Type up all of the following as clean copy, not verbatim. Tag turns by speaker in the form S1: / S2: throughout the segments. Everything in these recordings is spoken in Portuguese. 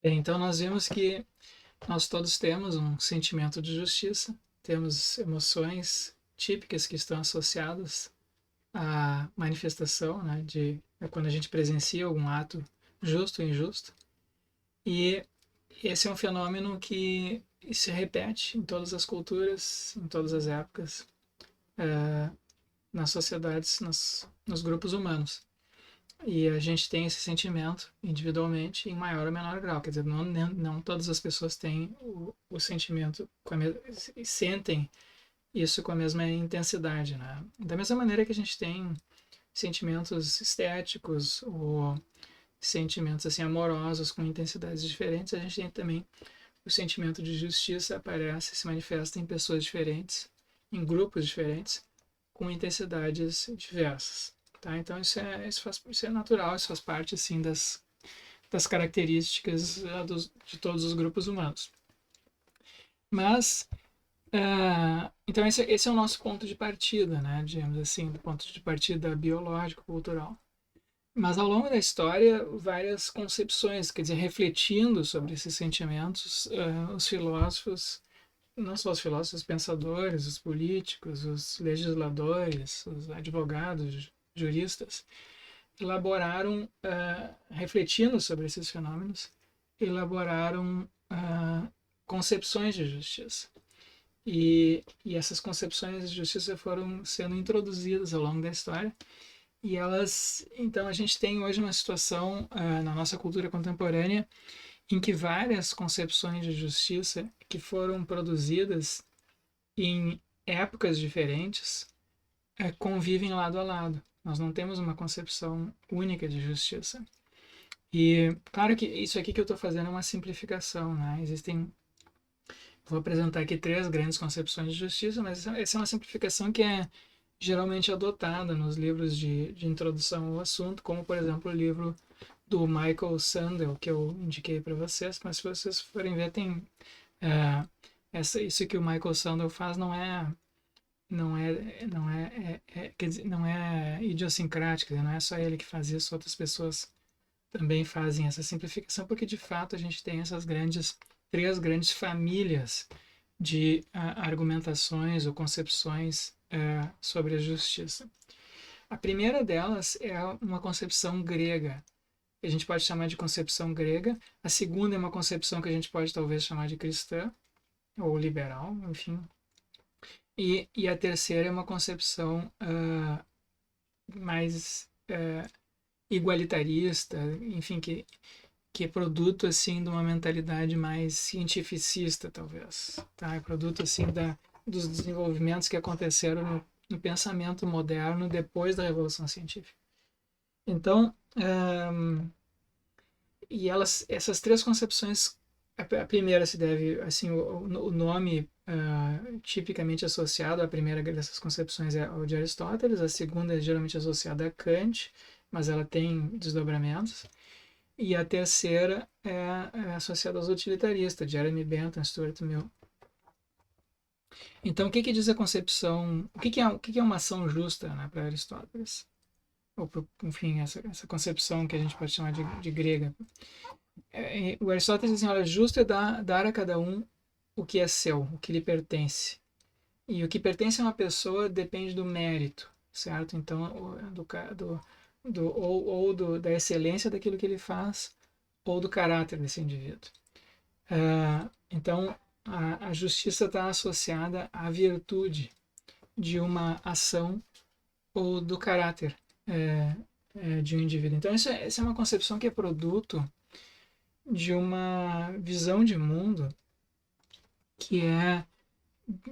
S1: Bem, então nós vimos que nós todos temos um sentimento de justiça, temos emoções típicas que estão associadas à manifestação, né, de quando a gente presencia algum ato justo ou injusto. E esse é um fenômeno que se repete em todas as culturas, em todas as épocas, nas sociedades, nos grupos humanos. E a gente tem esse sentimento individualmente em maior ou menor grau. Quer dizer, não todas as pessoas têm o sentimento, sentem isso com a mesma intensidade. Né? Da mesma maneira que a gente tem sentimentos estéticos ou sentimentos assim amorosos com intensidades diferentes, a gente tem também o sentimento de justiça aparece, se manifesta em pessoas diferentes, em grupos diferentes, com intensidades diversas. Tá? Então isso é natural, isso faz parte assim, das características de todos os grupos humanos. Mas, então esse é o nosso ponto de partida, né? Digamos assim, do ponto de partida biológico, cultural. Mas ao longo da história, várias concepções, quer dizer, refletindo sobre esses sentimentos, os filósofos, não só os filósofos, os pensadores, os políticos, os legisladores, os advogados, juristas, elaboraram, refletindo sobre esses fenômenos, elaboraram concepções de justiça. E essas concepções de justiça foram sendo introduzidas ao longo da história. E elas, então, a gente tem hoje uma situação na nossa cultura contemporânea em que várias concepções de justiça que foram produzidas em épocas diferentes convivem lado a lado. Nós não temos uma concepção única de justiça. E claro que isso aqui que eu estou fazendo é uma simplificação, né? Vou apresentar aqui três grandes concepções de justiça, mas essa é uma simplificação que é geralmente adotada nos livros de introdução ao assunto, como por exemplo o livro do Michael Sandel, que eu indiquei para vocês, mas se vocês forem ver, tem é, isso que o Michael Sandel faz quer dizer, não é idiosincrático, não é só ele que faz isso, outras pessoas também fazem essa simplificação, porque de fato a gente tem três grandes famílias de argumentações ou concepções sobre a justiça. A primeira delas é uma concepção grega, que a gente pode chamar de concepção grega. A segunda é uma concepção que a gente pode talvez chamar de cristã ou liberal, enfim. E a terceira é uma concepção mais igualitarista, enfim, que é produto assim de uma mentalidade mais cientificista, talvez, tá? É produto assim dos desenvolvimentos que aconteceram no pensamento moderno depois da Revolução Científica. Então, essas três concepções, a primeira se deve, assim, o nome tipicamente associado à primeira dessas concepções é o de Aristóteles, a segunda é geralmente associada a Kant, mas ela tem desdobramentos, e a terceira é associada aos utilitaristas, Jeremy Bentham, Stuart Mill. Então, o que diz a concepção, o que é uma ação justa, né, para Aristóteles? Ou, enfim, essa concepção que a gente pode chamar de grega. O Aristóteles diz assim, olha, justo é dar a cada um o que é seu, o que lhe pertence. E o que pertence a uma pessoa depende do mérito, certo? Então, da excelência daquilo que ele faz, ou do caráter desse indivíduo. Então, a justiça está associada à virtude de uma ação ou do caráter de um indivíduo. Então, essa é uma concepção que é produto de uma visão de mundo que é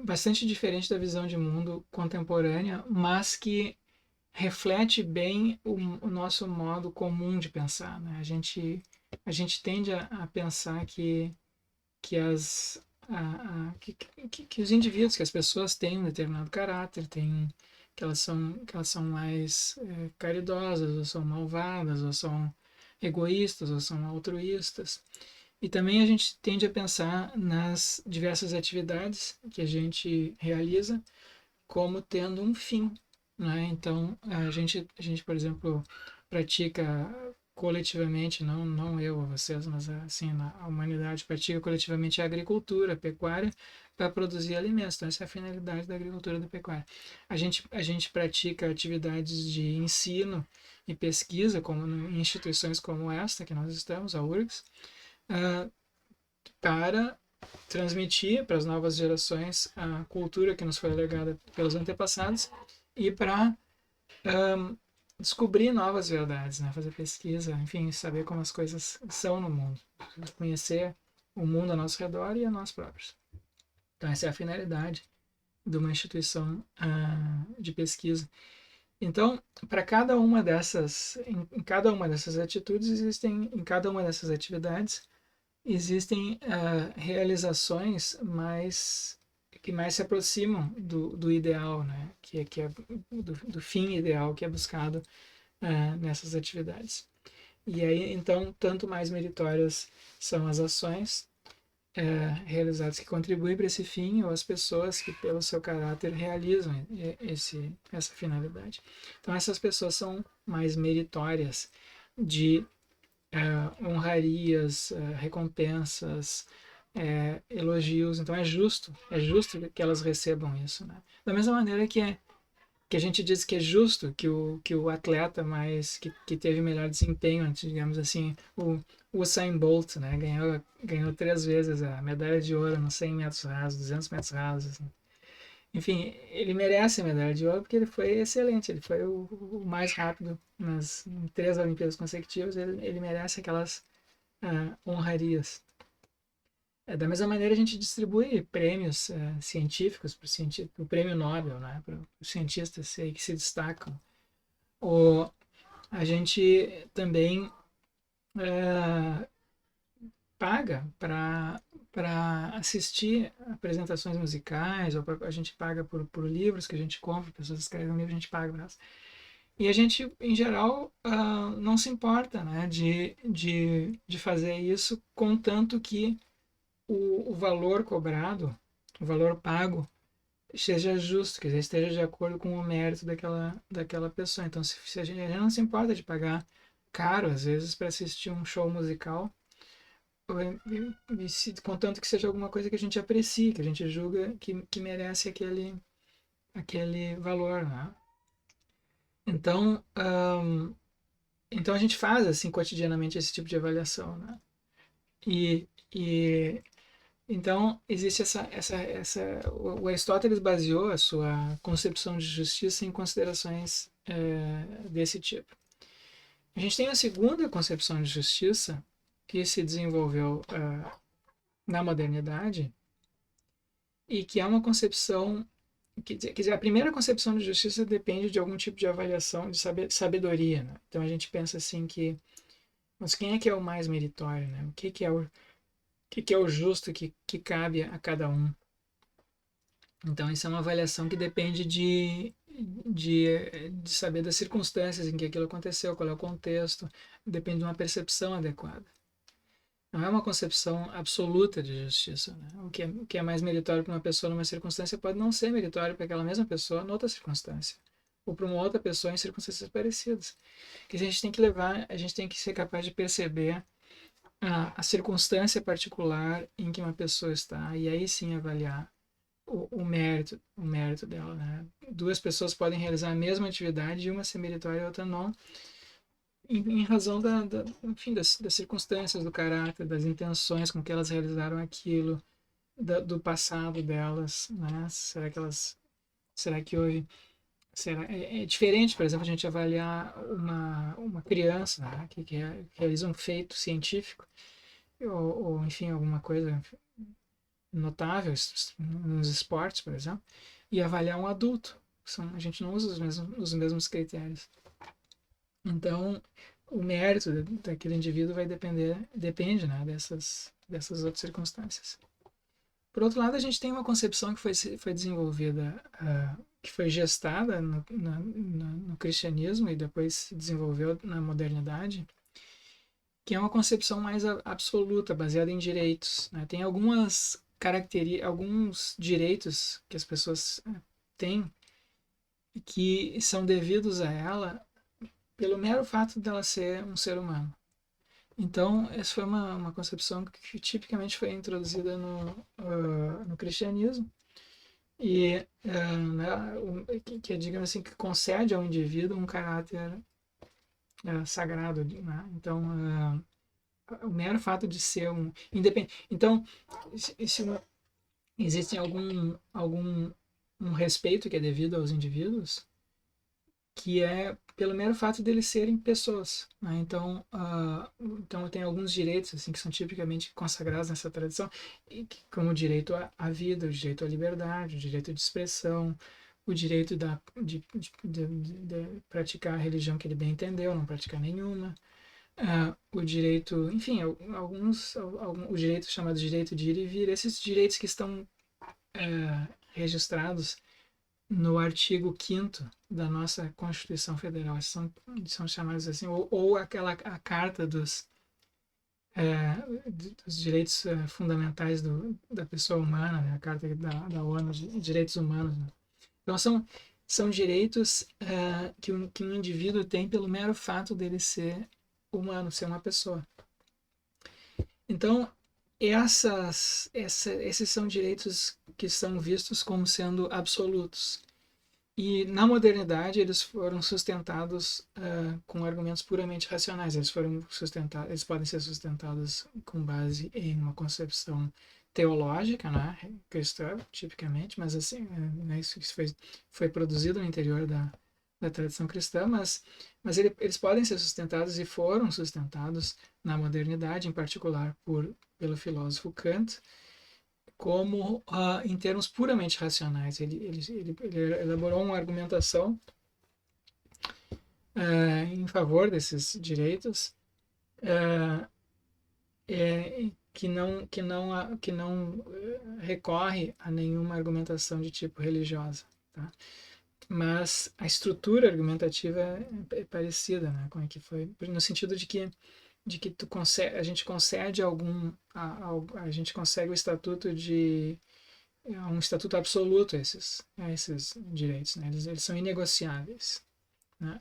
S1: bastante diferente da visão de mundo contemporânea, mas que reflete bem o nosso modo comum de pensar. Né? A gente tende a pensar que, as, que os indivíduos, que as pessoas têm um determinado caráter, que elas são mais caridosas, ou são malvadas, ou são egoístas, ou são altruístas. E também a gente tende a pensar nas diversas atividades que a gente realiza como tendo um fim, né? Então, a gente, por exemplo, pratica coletivamente, não eu ou vocês, mas assim, a humanidade pratica coletivamente a agricultura, a pecuária, para produzir alimentos. Então, essa é a finalidade da agricultura e da pecuária. A gente pratica atividades de ensino e pesquisa, como em instituições como esta que nós estamos, a URGS, ah, para transmitir para as novas gerações a cultura que nos foi legada pelos antepassados e para descobrir novas verdades, né? Fazer pesquisa, enfim, saber como as coisas são no mundo, conhecer o mundo ao nosso redor e a nós próprios. Então essa é a finalidade de uma instituição de pesquisa. Então, para cada uma dessas, em cada uma dessas atitudes existem, em cada uma dessas atividades existem realizações que mais se aproximam do ideal, né? Que é do fim ideal que é buscado nessas atividades. E aí, então, tanto mais meritórias são as ações realizadas que contribuem para esse fim, ou as pessoas que, pelo seu caráter, realizam essa finalidade. Então, essas pessoas são mais meritórias de honrarias, recompensas, elogios. Então, é justo que elas recebam isso, né? Da mesma maneira que a gente diz que é justo que o atleta que teve melhor desempenho, digamos assim, o Usain Bolt, né, ganhou 3 vezes a medalha de ouro nos 100 metros rasos, 200 metros rasos, assim. Enfim, ele merece a medalha de ouro porque ele foi excelente, ele foi o mais rápido em 3 Olimpíadas consecutivas, ele merece aquelas honrarias. Da mesma maneira, a gente distribui prêmios científicos para o prêmio Nobel, né, para os cientistas que se destacam. Ou a gente também paga para assistir apresentações musicais, ou a gente paga por livros que a gente compra, pessoas escrevem um livro, a gente paga para elas. E a gente, em geral, não se importa, né, de fazer isso, contanto que o valor cobrado, o valor pago, seja justo, quer dizer, esteja de acordo com o mérito daquela pessoa. Então, se a gente não se importa de pagar caro, às vezes, para assistir um show musical, contanto que seja alguma coisa que a gente aprecie, que a gente julga que merece aquele valor, né? Então, então a gente faz assim cotidianamente esse tipo de avaliação, né? E então existe o Aristóteles baseou a sua concepção de justiça em considerações desse tipo. A gente tem a segunda concepção de justiça que se desenvolveu na modernidade e que é uma concepção quer dizer, a primeira concepção de justiça depende de algum tipo de avaliação de sabedoria, né? Então a gente pensa assim mas quem é que é o mais meritório, né? O que é o justo que cabe a cada um? Então isso é uma avaliação que depende de saber das circunstâncias em que aquilo aconteceu, qual é o contexto, depende de uma percepção adequada. Não é uma concepção absoluta de justiça, né? O que é mais meritório para uma pessoa numa circunstância pode não ser meritório para aquela mesma pessoa noutra circunstância, ou para uma outra pessoa em circunstâncias parecidas. Que a gente tem que a gente tem que ser capaz de perceber a circunstância particular em que uma pessoa está e aí sim avaliar o mérito dela, né? 2 pessoas podem realizar a mesma atividade e uma ser meritória e a outra não, em razão enfim, das circunstâncias, do caráter, das intenções com que elas realizaram aquilo, do passado delas, né? Será que hoje, é diferente, por exemplo, a gente avaliar uma criança, né? que realiza um feito científico, ou enfim, alguma coisa notável nos esportes, por exemplo, e avaliar um adulto. A gente não usa os mesmos critérios. Então, o mérito daquele indivíduo depende, né, dessas outras circunstâncias. Por outro lado, a gente tem uma concepção que foi desenvolvida, que foi gestada no cristianismo e depois se desenvolveu na modernidade, que é uma concepção mais absoluta, baseada em direitos, né? Tem alguns direitos que as pessoas têm que são devidos a ela pelo mero fato dela ser um ser humano. Então, essa foi uma concepção que tipicamente foi introduzida no cristianismo e né, que, digamos assim, que concede ao indivíduo um caráter sagrado, né? Então, o mero fato de ser um independente. Então, se existe algum um respeito que é devido aos indivíduos, que é pelo mero fato deles serem pessoas, né? Então, então tem alguns direitos assim que são tipicamente consagrados nessa tradição, como o direito à vida, o direito à liberdade, o direito de expressão, o direito de praticar a religião que ele bem entendeu, não praticar nenhuma, o direito, enfim, o direito chamado direito de ir e vir, esses direitos que estão registrados no artigo 5º da nossa Constituição Federal, são chamados assim, ou a Carta dos Direitos Fundamentais da Pessoa Humana, né? A Carta da ONU de Direitos Humanos. Né? Então, são direitos que um indivíduo tem pelo mero fato dele ser humano, ser uma pessoa. Então, esses são direitos que são vistos como sendo absolutos. E na modernidade eles foram sustentados com argumentos puramente racionais. Eles podem ser sustentados com base em uma concepção teológica, né, cristã, tipicamente, mas assim, isso foi produzido no interior da tradição cristã, mas eles podem ser sustentados e foram sustentados na modernidade, em particular pelo filósofo Kant, como em termos puramente racionais. Ele elaborou uma argumentação em favor desses direitos que não recorre a nenhuma argumentação de tipo religiosa. Tá? Mas a estrutura argumentativa é parecida, né? Como é que foi? No sentido de que a gente concede a gente consegue o estatuto de um estatuto absoluto a esses direitos, né? Eles são inegociáveis, né?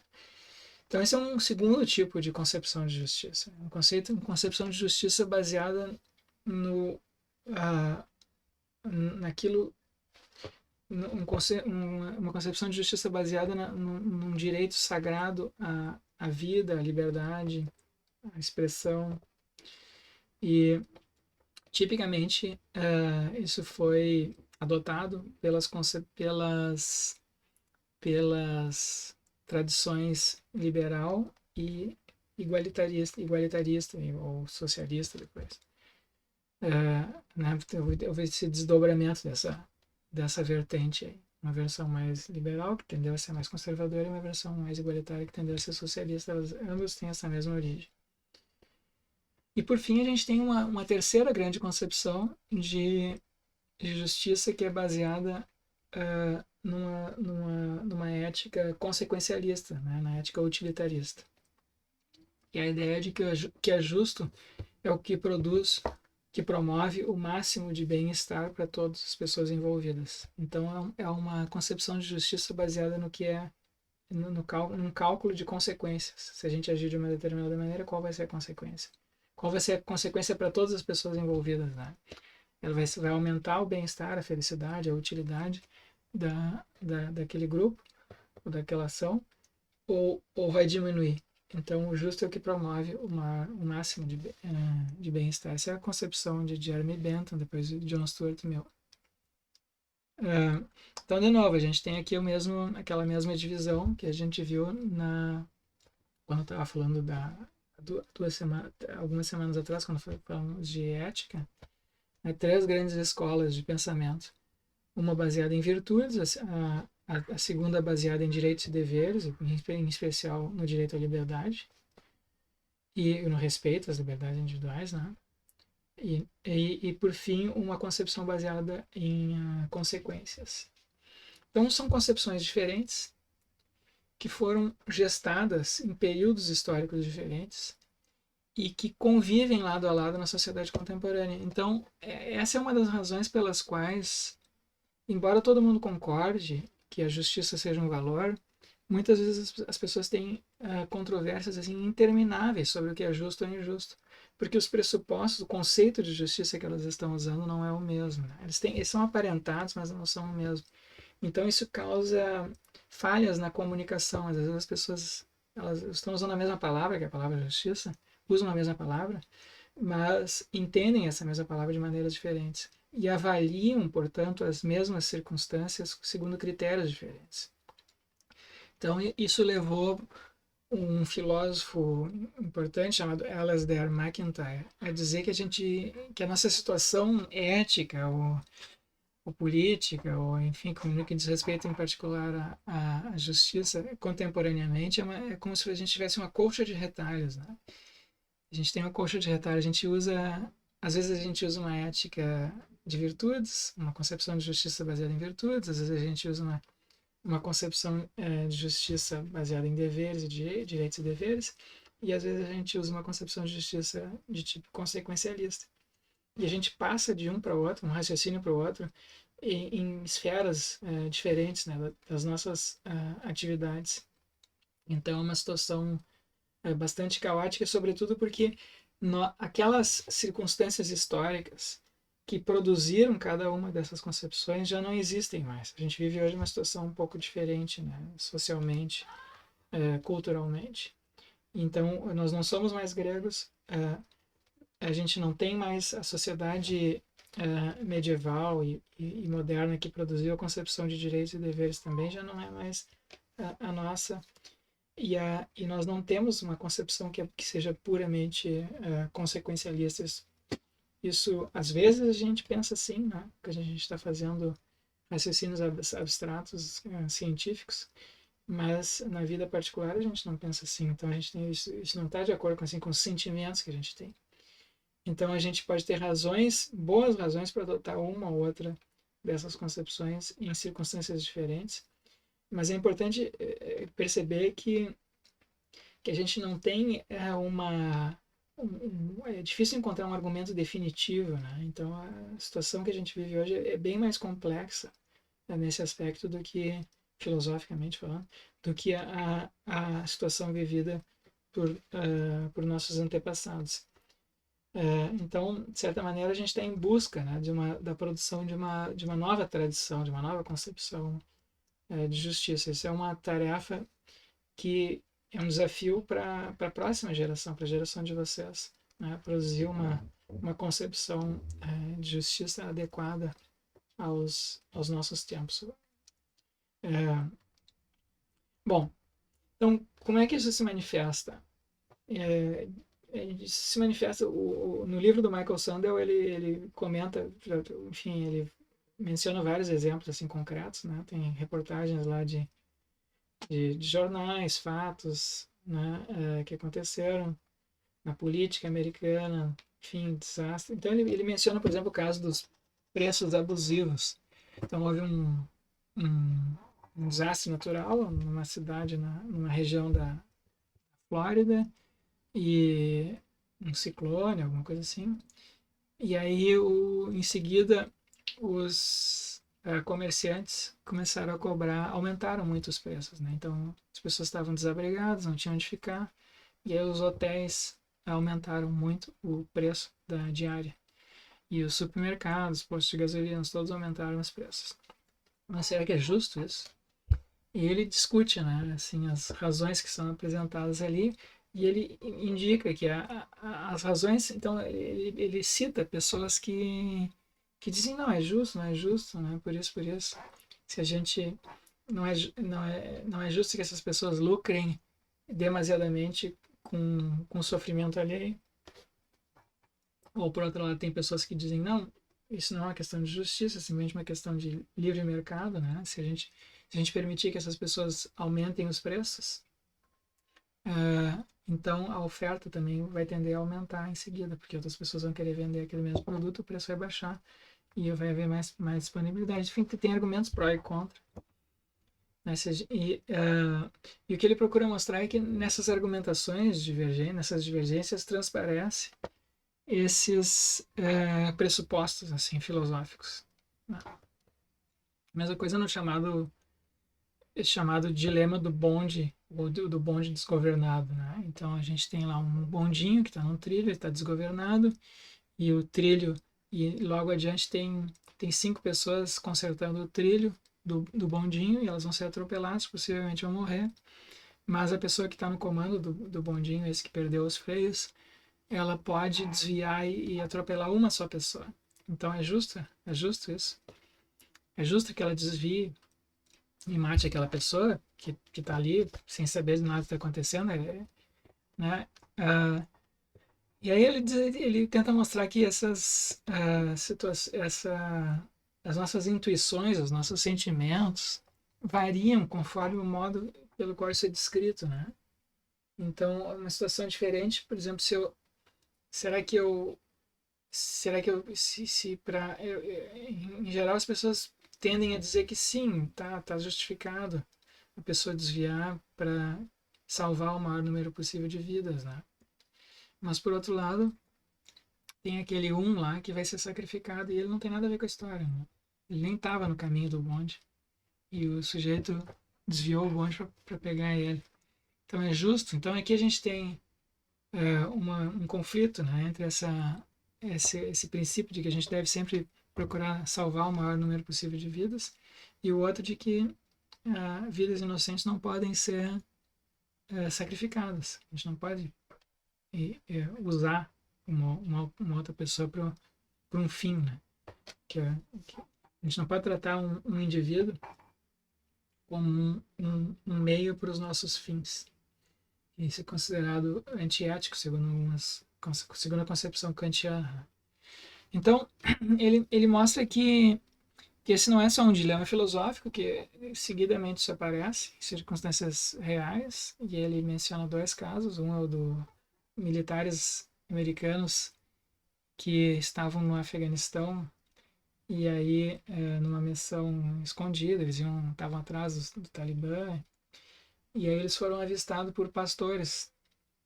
S1: Então esse é um segundo tipo de concepção de justiça, uma concepção de justiça baseada no naquilo uma concepção de justiça baseada num direito sagrado à vida, à liberdade, à expressão. E tipicamente isso foi adotado pelas tradições liberal e igualitarista ou socialista depois. Né, houve esse desdobramento dessa vertente aí. Uma versão mais liberal, que tendeu a ser mais conservadora, e uma versão mais igualitária, que tendeu a ser socialista. Ambos têm essa mesma origem. E por fim, a gente tem uma terceira grande concepção de justiça que é baseada numa ética consequencialista, né? Na ética utilitarista. E a ideia de que é justo é o que promove o máximo de bem-estar para todas as pessoas envolvidas. Então é uma concepção de justiça baseada no que é num cálculo de consequências. Se a gente agir de uma determinada maneira, qual vai ser a consequência? Qual vai ser a consequência para todas as pessoas envolvidas, né? Ela vai aumentar o bem-estar, a felicidade, a utilidade daquele grupo, ou daquela ação, ou vai diminuir. Então, o justo é o que promove o máximo de bem-estar. Essa é a concepção de Jeremy Bentham, depois de John Stuart Mill. Então, de novo, a gente tem aqui aquela mesma divisão que a gente viu quando eu estava falando algumas semanas atrás, quando falamos de ética. Três grandes escolas de pensamento. Uma baseada em virtudes, a segunda baseada em direitos e deveres, em especial no direito à liberdade e no respeito às liberdades individuais, né? E por fim, uma concepção baseada em consequências. Então, são concepções diferentes que foram gestadas em períodos históricos diferentes e que convivem lado a lado na sociedade contemporânea. Então, essa é uma das razões pelas quais, embora todo mundo concorde que a justiça seja um valor, muitas vezes as pessoas têm controvérsias assim intermináveis sobre o que é justo ou injusto, porque os pressupostos, o conceito de justiça que elas estão usando não é o mesmo, né? Eles são aparentados, mas não são o mesmo. Então isso causa falhas na comunicação. Às vezes as pessoas elas estão usando a mesma palavra, que é a palavra justiça, usam a mesma palavra, mas entendem essa mesma palavra de maneiras diferentes e avaliam, portanto, as mesmas circunstâncias segundo critérios diferentes. Então isso levou um filósofo importante chamado Alasdair MacIntyre a dizer que a nossa situação ética ou política, ou enfim, no que diz respeito em particular à justiça contemporaneamente, é como se a gente tivesse uma colcha de retalhos, né? A gente tem uma colcha de retalhos, às vezes a gente usa uma ética de virtudes, uma concepção de justiça baseada em virtudes, às vezes a gente usa uma concepção de justiça baseada em deveres, direitos e deveres, e às vezes a gente usa uma concepção de justiça de tipo consequencialista. E a gente passa de um para o outro, um raciocínio para o outro, em esferas diferentes, né, das nossas atividades. Então é uma situação bastante caótica, sobretudo porque aquelas circunstâncias históricas que produziram cada uma dessas concepções já não existem mais. A gente vive hoje uma situação um pouco diferente, né, socialmente, culturalmente. Então nós não somos mais gregos, a gente não tem mais a sociedade medieval e moderna que produziu a concepção de direitos e deveres também, já não é mais a nossa. E nós não temos uma concepção que seja puramente consequencialista. Isso, às vezes, a gente pensa assim, né? Que a gente está fazendo raciocínios abstratos científicos, mas na vida particular a gente não pensa assim. Então, a gente tem isso não está de acordo com, assim, com os sentimentos que a gente tem. Então, a gente pode ter boas razões para adotar uma ou outra dessas concepções em circunstâncias diferentes, mas é importante perceber que a gente não tem é difícil encontrar um argumento definitivo, né? Então a situação que a gente vive hoje é bem mais complexa, né, nesse aspecto do que, filosoficamente falando, do que a situação vivida por nossos antepassados. Então, de certa maneira, a gente está em busca, né, da produção de uma nova tradição, de uma nova concepção de justiça. Isso é uma tarefa que é um desafio para a próxima geração, para a geração de vocês, né? Produzir uma concepção de justiça adequada aos nossos tempos. Bom, então, como é que isso se manifesta? Se manifesta no livro do Michael Sandel, ele comenta, enfim, ele menciona vários exemplos assim concretos, né? Tem reportagens lá de jornais, fatos, né, que aconteceram na política americana, enfim, desastre. Então ele menciona, por exemplo, o caso dos preços abusivos. Então houve um, um desastre natural numa cidade, numa região da Flórida, e um ciclone, alguma coisa assim. E aí, em seguida, os comerciantes começaram a cobrar, aumentaram muito os preços, né? Então, as pessoas estavam desabrigadas, não tinham onde ficar, e aí os hotéis aumentaram muito o preço da diária. E os supermercados, postos de gasolina, todos aumentaram os preços. Mas será que é justo isso? E ele discute, né, assim, as razões que são apresentadas ali, e ele indica que as razões, então ele cita pessoas que dizem não é justo, não é justo, né, por isso, se a gente não é justo que essas pessoas lucrem demasiadamente com o sofrimento alheio. Ou por outro lado tem pessoas que dizem não, isso não é uma questão de justiça, é simplesmente uma questão de livre mercado, né? Se a gente permitir que essas pessoas aumentem os preços, então a oferta também vai tender a aumentar em seguida, porque outras pessoas vão querer vender aquele mesmo produto, o preço vai baixar e vai haver mais disponibilidade. Enfim, tem argumentos pró e contra. Né? E o que ele procura mostrar é que nessas argumentações divergentes, nessas divergências, transparece esses pressupostos assim filosóficos. Né? Mesma coisa no chamado é chamado dilema do bonde, ou do bonde desgovernado, né? Então a gente tem lá um bondinho que está num trilho, ele está desgovernado, e o trilho, e logo adiante tem 5 pessoas consertando o trilho do bondinho, e elas vão ser atropeladas, possivelmente vão morrer, mas a pessoa que está no comando do bondinho, esse que perdeu os freios, ela pode desviar e atropelar uma só pessoa. Então é justo isso. É justo que ela desvie e mate aquela pessoa que está ali sem saber de nada que está acontecendo, né? Ah, e aí ele tenta mostrar que as nossas intuições, os nossos sentimentos variam conforme o modo pelo qual isso é descrito, né? Então, uma situação diferente, por exemplo, se eu, será que eu, se para, em geral as pessoas tendem a dizer que sim, tá justificado a pessoa desviar para salvar o maior número possível de vidas, né? Mas por outro lado, tem aquele um lá que vai ser sacrificado e ele não tem nada a ver com a história, né? Ele nem estava no caminho do bonde e o sujeito desviou o bonde para pegar ele. Então é justo. Então aqui a gente tem um conflito, né, entre esse princípio de que a gente deve sempre procurar salvar o maior número possível de vidas e o outro de que vidas inocentes não podem ser sacrificadas. A gente não pode usar uma outra pessoa para um fim, né? Que a gente não pode tratar um indivíduo como um meio para os nossos fins. Isso é considerado antiético, segundo a concepção kantiana. Então, ele mostra que esse não é só um dilema filosófico, que seguidamente isso aparece em circunstâncias reais, e ele menciona 2 casos. Um é o do militares americanos que estavam no Afeganistão e aí numa missão escondida, eles estavam atrás do Talibã, e aí eles foram avistados por pastores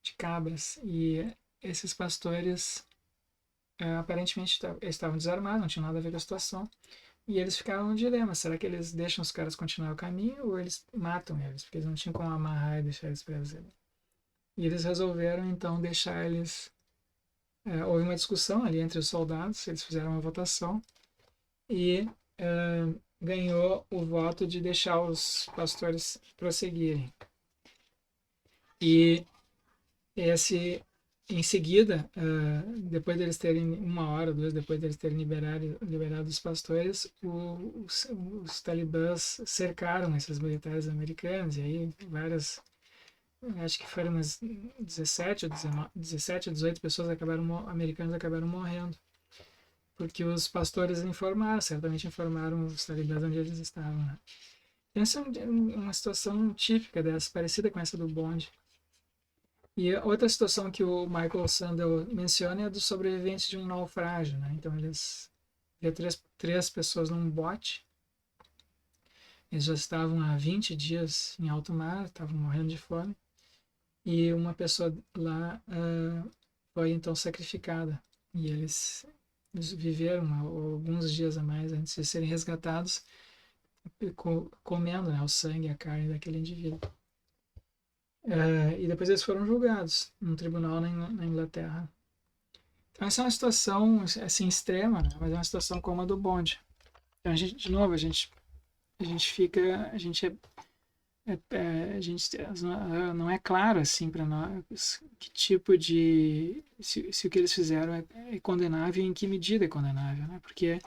S1: de cabras, e esses pastores aparentemente estavam desarmados, não tinham nada a ver com a situação, e eles ficaram no dilema: será que eles deixam os caras continuar o caminho ou eles matam eles, porque eles não tinham como amarrar e deixar eles presos ali. E eles resolveram então deixar eles. Houve uma discussão ali entre os soldados, eles fizeram uma votação e ganhou o voto de deixar os pastores prosseguirem. E esse, em seguida, depois deles terem 1 hora, 2 depois deles terem liberado os pastores, os talibãs cercaram esses militares americanos, e aí acho que foram umas 17 ou 18 pessoas americanas acabaram morrendo, porque os pastores certamente informaram os talibãs onde eles estavam, né? Essa é uma situação típica dessa, parecida com essa do bonde. E outra situação que o Michael Sandel menciona é a dos sobreviventes de um naufrágio, né? Então eles vê três pessoas num bote, eles já estavam há 20 dias em alto mar, estavam morrendo de fome, e uma pessoa lá foi então sacrificada, e eles viveram alguns dias a mais antes de serem resgatados, comendo, né, o sangue e a carne daquele indivíduo. E depois eles foram julgados num tribunal na Inglaterra. Então essa é uma situação assim extrema, né? Mas é uma situação como a do bonde. Então de novo, a gente fica, a gente não é claro assim para nós que tipo de se o que eles fizeram é condenável e em que medida é condenável, né? Porque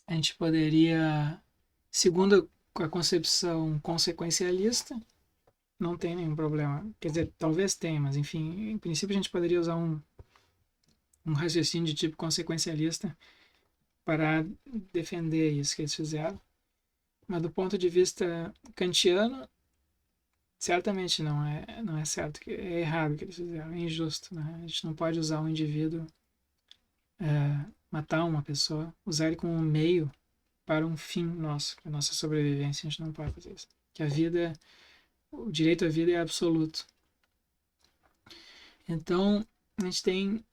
S1: a gente poderia, segundo a concepção consequencialista, não tem nenhum problema. Quer dizer, talvez tenha, mas enfim, em princípio a gente poderia usar um raciocínio de tipo consequencialista para defender isso que eles fizeram. Mas do ponto de vista kantiano, certamente não é certo, é errado o que eles fizeram, é injusto, né? A gente não pode usar um indivíduo, matar uma pessoa, usar ele como um meio para um fim nosso, para a nossa sobrevivência. A gente não pode fazer isso. Que o direito à vida é absoluto. Então, a gente tem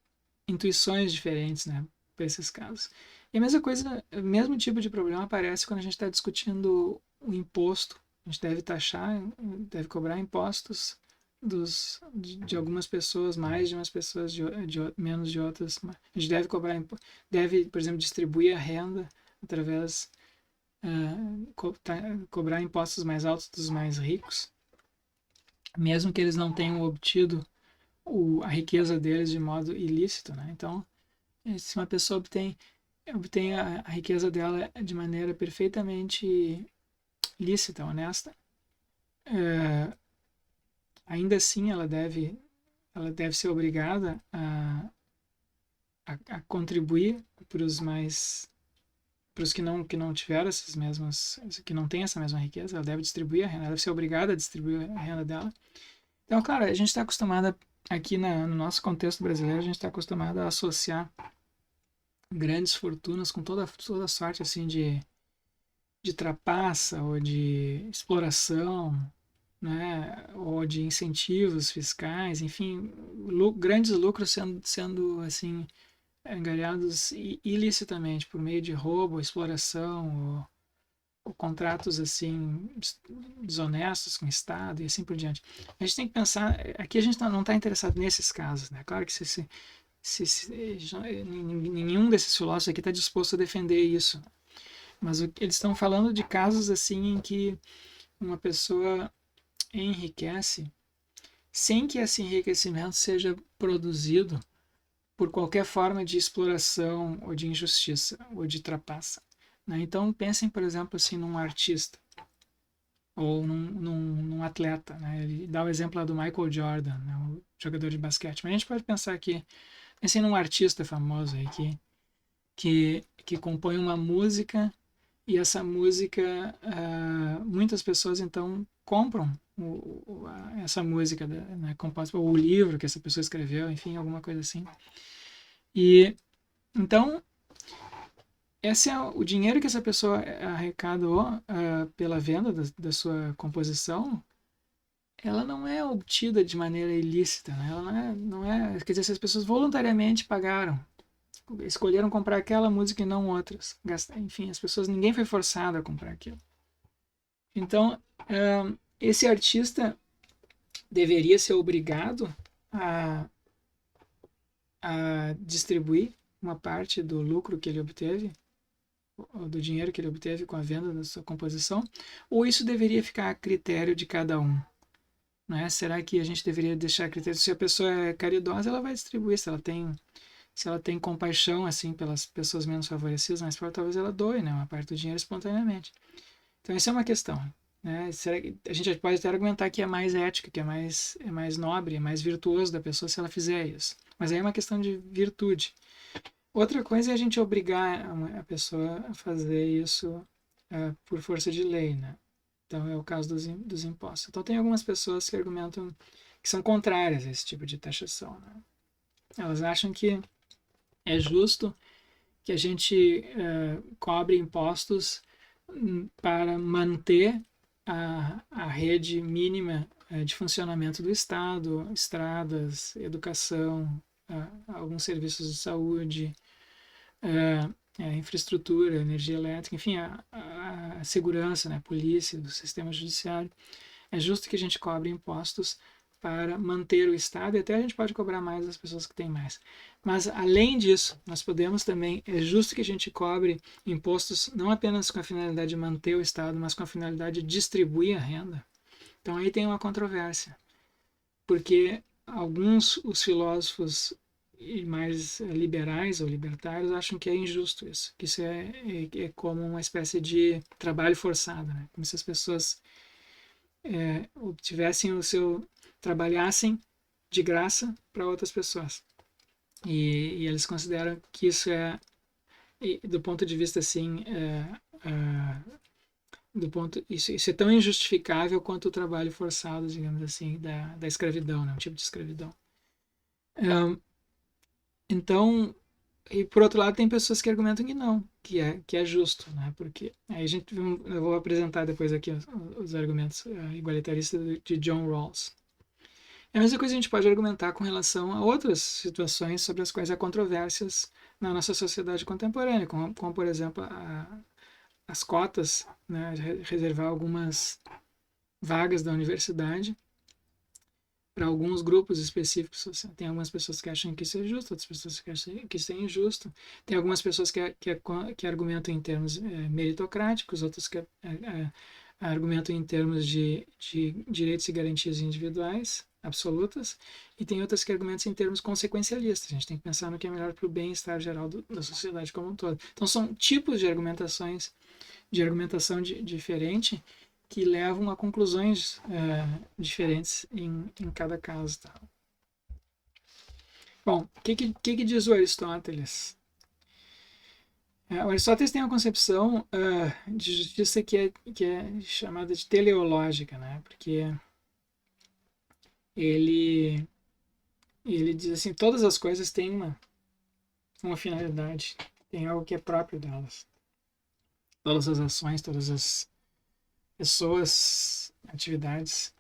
S1: intuições diferentes, né, para esses casos. E a mesma coisa, o mesmo tipo de problema aparece quando a gente está discutindo o imposto. A gente deve taxar, deve cobrar impostos de algumas pessoas, mais de umas pessoas, menos de outras. A gente deve cobrar, deve, por exemplo, distribuir a renda através, cobrar impostos mais altos dos mais ricos, mesmo que eles não tenham obtido a riqueza deles de modo ilícito, né? Então, se uma pessoa obtém a riqueza dela de maneira perfeitamente lícita, honesta, ainda assim ela deve ser obrigada a contribuir para os que não tiveram essas mesmas, que não têm essa mesma riqueza. Ela deve distribuir a renda, ela deve ser obrigada a distribuir a renda dela. Então, claro, a gente está acostumado aqui no nosso contexto brasileiro, a gente está acostumado a associar grandes fortunas com toda sorte assim de trapaça ou de exploração, né, ou de incentivos fiscais, enfim, grandes lucros sendo assim angariados ilicitamente por meio de roubo, exploração ou contratos assim desonestos com o Estado e assim por diante. A gente tem que pensar, aqui a gente não está interessado nesses casos, né? Claro que nenhum desses filósofos aqui está disposto a defender isso, mas eles estão falando de casos assim em que uma pessoa enriquece sem que esse enriquecimento seja produzido por qualquer forma de exploração ou de injustiça ou de trapaça, né? Então pensem, por exemplo, assim, num artista ou num atleta, né? Ele dá o exemplo lá do Michael Jordan, né? O jogador de basquete, mas a gente pode pensar aqui, pensem num artista famoso aí que compõe uma música e essa música, muitas pessoas então compram essa música, né, composta, ou o livro que essa pessoa escreveu, enfim, alguma coisa assim. E então, esse é o dinheiro que essa pessoa arrecadou pela venda da sua composição. Ela não é obtida de maneira ilícita, né? Ela não é, quer dizer, se as pessoas voluntariamente pagaram, escolheram comprar aquela música e não outras. Enfim, as pessoas, ninguém foi forçado a comprar aquilo. Então, esse artista deveria ser obrigado a distribuir uma parte do lucro que ele obteve, ou do dinheiro que ele obteve com a venda da sua composição, ou isso deveria ficar a critério de cada um? Né? Será que a gente deveria deixar a critério? Se a pessoa é caridosa, ela vai distribuir. Se ela tem compaixão assim pelas pessoas menos favorecidas, mas talvez ela doe, né, uma parte do dinheiro espontaneamente. Então essa é uma questão, né? Será que a gente pode até argumentar que é mais ético, que é mais nobre, é mais virtuoso da pessoa se ela fizer isso. Mas aí é uma questão de virtude. Outra coisa é a gente obrigar a pessoa a fazer isso por força de lei, né? Então é o caso dos impostos. Então tem algumas pessoas que argumentam que são contrárias a esse tipo de taxação, né? Elas acham que é justo que a gente cobre impostos para manter a rede mínima de funcionamento do Estado, estradas, educação, alguns serviços de saúde, infraestrutura, energia elétrica, enfim, a segurança, né, a polícia, o sistema judiciário. É justo que a gente cobre impostos para manter o Estado, e até a gente pode cobrar mais das pessoas que têm mais. Mas, além disso, nós podemos também, é justo que a gente cobre impostos não apenas com a finalidade de manter o Estado, mas com a finalidade de distribuir a renda. Então, aí tem uma controvérsia, porque os filósofos mais liberais ou libertários acham que é injusto isso, que isso é como uma espécie de trabalho forçado, né? Como se as pessoas obtivessem trabalhassem de graça para outras pessoas. E eles consideram que isso do ponto de vista assim, isso é tão injustificável quanto o trabalho forçado, digamos assim, da escravidão, né? Um tipo de escravidão. Então, e por outro lado, tem pessoas que argumentam que não, que é justo, né? Porque aí eu vou apresentar depois aqui os argumentos igualitaristas de John Rawls. É a mesma coisa que a gente pode argumentar com relação a outras situações sobre as quais há controvérsias na nossa sociedade contemporânea, como por exemplo as cotas, né, reservar algumas vagas da universidade para alguns grupos específicos. Tem algumas pessoas que acham que isso é justo, outras pessoas que acham que isso é injusto. Tem algumas pessoas que argumentam em termos meritocráticos, outras que argumentam em termos de direitos e garantias individuais absolutas, e tem outras que argumentam em termos consequencialistas. A gente tem que pensar no que é melhor para o bem-estar geral da sociedade como um todo. Então são tipos de argumentação diferente que levam a conclusões diferentes em cada caso. Tá? Bom, o que diz o Aristóteles? O Aristóteles tem uma concepção de justiça que é chamada de teleológica, né? Porque ele diz assim, todas as coisas têm uma finalidade, tem algo que é próprio delas. Todas as ações, todas as pessoas, atividades.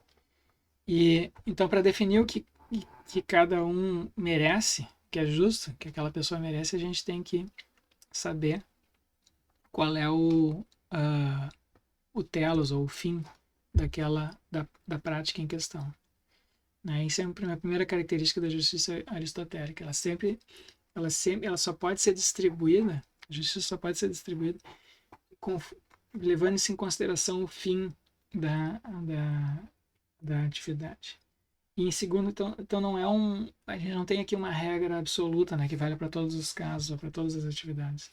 S1: E então, para definir o que cada um merece, que é justo, que aquela pessoa merece, a gente tem que saber qual é o telos, ou o fim da prática em questão. Né? Isso é a primeira característica da justiça aristotélica. Ela só pode ser distribuída, a justiça só pode ser distribuída levando-se em consideração o fim da atividade. E em segundo, então não é a gente não tem aqui uma regra absoluta, né, que vale para todos os casos ou para todas as atividades.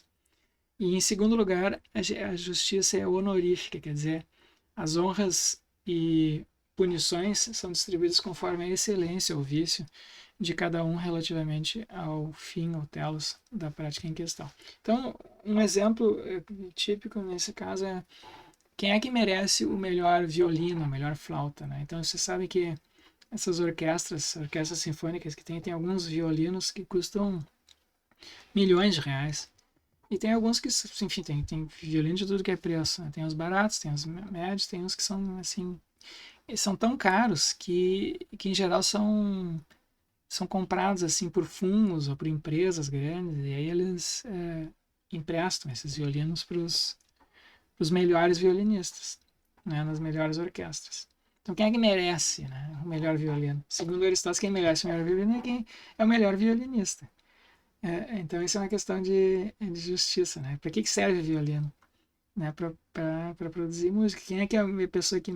S1: E em segundo lugar, a justiça é honorífica, quer dizer, as honras e punições são distribuídas conforme a excelência ou vício de cada um relativamente ao fim ou telos da prática em questão. Então, um exemplo típico nesse caso é quem é que merece o melhor violino, a melhor flauta, né? Então, você sabe que essas orquestras sinfônicas que tem alguns violinos que custam milhões de reais. E tem alguns que, enfim, tem violino de tudo que é preço. Né? Tem os baratos, tem os médios, tem uns que são, assim, são tão caros que em geral são comprados, assim, por fundos ou por empresas grandes. E aí eles emprestam esses violinos para os melhores violinistas, né? Nas melhores orquestras. Então, quem é que merece, né, o melhor violino? Segundo Aristóteles, quem merece o melhor violino é quem é o melhor violinista. Então, isso é uma questão de justiça. Né? Para que serve o violino? Né? Para produzir música. Quem é que é a pessoa que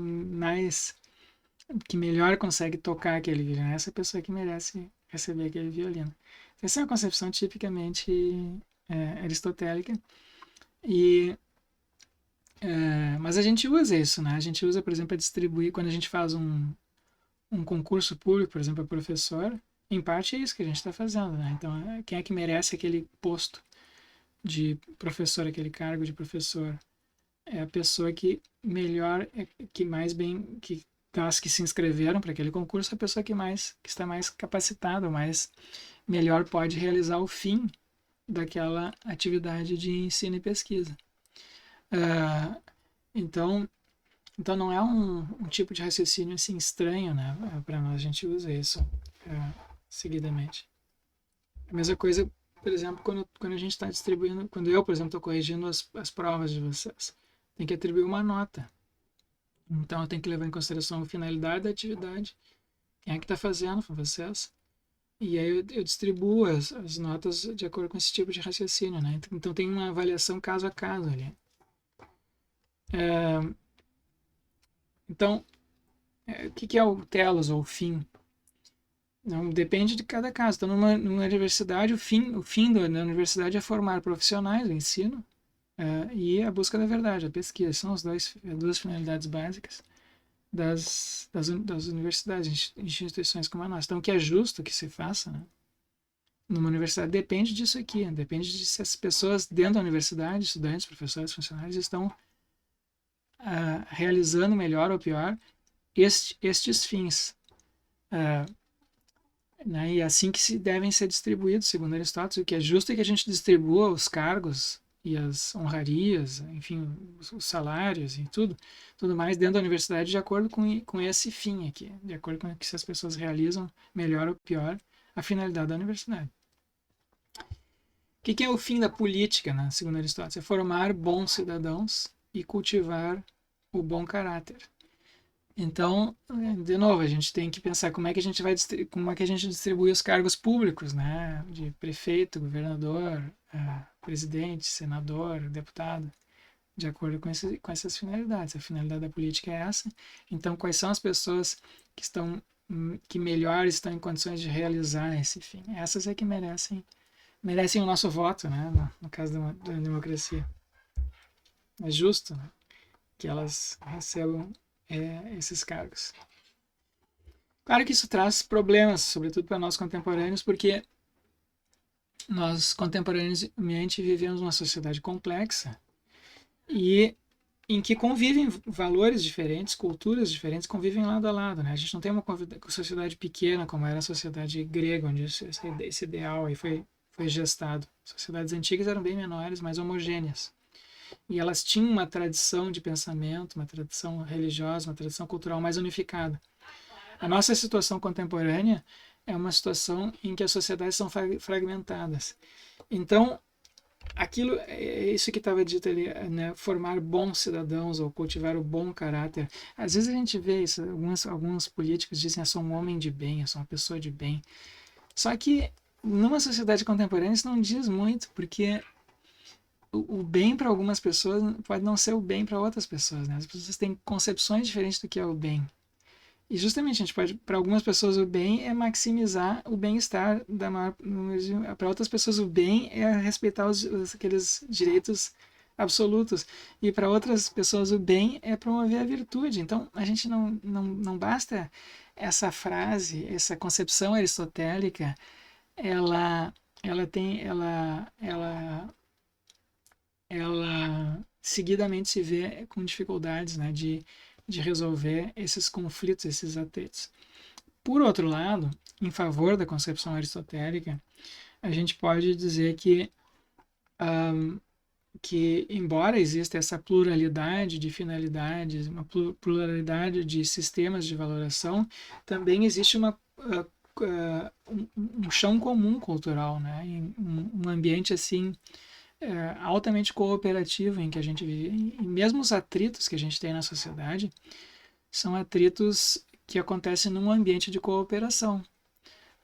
S1: melhor consegue tocar aquele violino? Essa é a pessoa que merece receber aquele violino. Então, essa é uma concepção tipicamente aristotélica. Mas a gente usa isso, né? A gente usa, por exemplo, para distribuir, quando a gente faz um concurso público, por exemplo, a professor, em parte é isso que a gente está fazendo, né? Então, quem é que merece aquele posto de professor, aquele cargo de professor? É a pessoa que melhor, que mais bem, que das que se inscreveram para aquele concurso, a pessoa que está mais capacitada, melhor pode realizar o fim daquela atividade de ensino e pesquisa. Então não é um tipo de raciocínio assim estranho, né? Para nós a gente usa isso seguidamente. A mesma coisa, por exemplo, quando a gente está distribuindo, quando eu, por exemplo, estou corrigindo as provas de vocês, tem que atribuir uma nota. Então eu tenho que levar em consideração a finalidade da atividade, quem é que está fazendo com vocês, e aí eu distribuo as notas de acordo com esse tipo de raciocínio, né? Então tem uma avaliação caso a caso ali. Então, o que é o telos, ou o fim? Não, depende de cada caso. Então, numa universidade, o fim da universidade é formar profissionais do ensino e a busca da verdade, a pesquisa. São as duas finalidades básicas das universidades, instituições como a nossa. Então, o que é justo que se faça, né, numa universidade depende disso aqui. Depende de se as pessoas dentro da universidade, estudantes, professores, funcionários, estão realizando melhor ou pior estes fins. Né? E é assim que se devem ser distribuídos, segundo Aristóteles. O que é justo é que a gente distribua os cargos e as honrarias, enfim, os salários e tudo mais dentro da universidade de acordo com esse fim aqui, de acordo com que se as pessoas realizam melhor ou pior a finalidade da universidade. que é o fim da política, né, segundo Aristóteles? É formar bons cidadãos e cultivar o bom caráter. Então, de novo, a gente tem que pensar como é que a gente vai como é que a gente distribui os cargos públicos, né, de prefeito, governador, presidente, senador, deputado, de acordo com essas finalidades. A finalidade da política é essa. Então, quais são as pessoas que melhor estão em condições de realizar esse fim? Essas é que merecem o nosso voto, né, no caso da democracia. É justo, né, que elas recebam esses cargos. Claro que isso traz problemas, sobretudo para nós contemporâneos, porque nós contemporaneamente vivemos uma sociedade complexa e em que convivem valores diferentes, culturas diferentes, convivem lado a lado, né? A gente não tem uma sociedade pequena como era a sociedade grega, onde esse ideal aí foi gestado. Sociedades antigas eram bem menores, mais homogêneas. E elas tinham uma tradição de pensamento, uma tradição religiosa, uma tradição cultural mais unificada. A nossa situação contemporânea é uma situação em que as sociedades são fragmentadas. Então, aquilo, isso que estava dito ali, né, formar bons cidadãos ou cultivar o bom caráter. Às vezes a gente vê isso, alguns políticos dizem, eu sou um homem de bem, eu sou uma pessoa de bem. Só que numa sociedade contemporânea isso não diz muito, porque o bem para algumas pessoas pode não ser o bem para outras pessoas, né? As pessoas têm concepções diferentes do que é o bem. E justamente, a gente pode, para algumas pessoas o bem é maximizar o bem-estar da maior, para outras pessoas o bem é respeitar aqueles direitos absolutos, e para outras pessoas o bem é promover a virtude. Então, a gente não basta essa frase, essa concepção aristotélica, ela seguidamente se vê com dificuldades, né, de resolver esses conflitos, esses atritos. Por outro lado, em favor da concepção aristotélica, a gente pode dizer que embora exista essa pluralidade de finalidades, uma pluralidade de sistemas de valoração, também existe um chão comum cultural, né? Um ambiente assim altamente cooperativo em que a gente vive. E mesmo os atritos que a gente tem na sociedade são atritos que acontecem num ambiente de cooperação,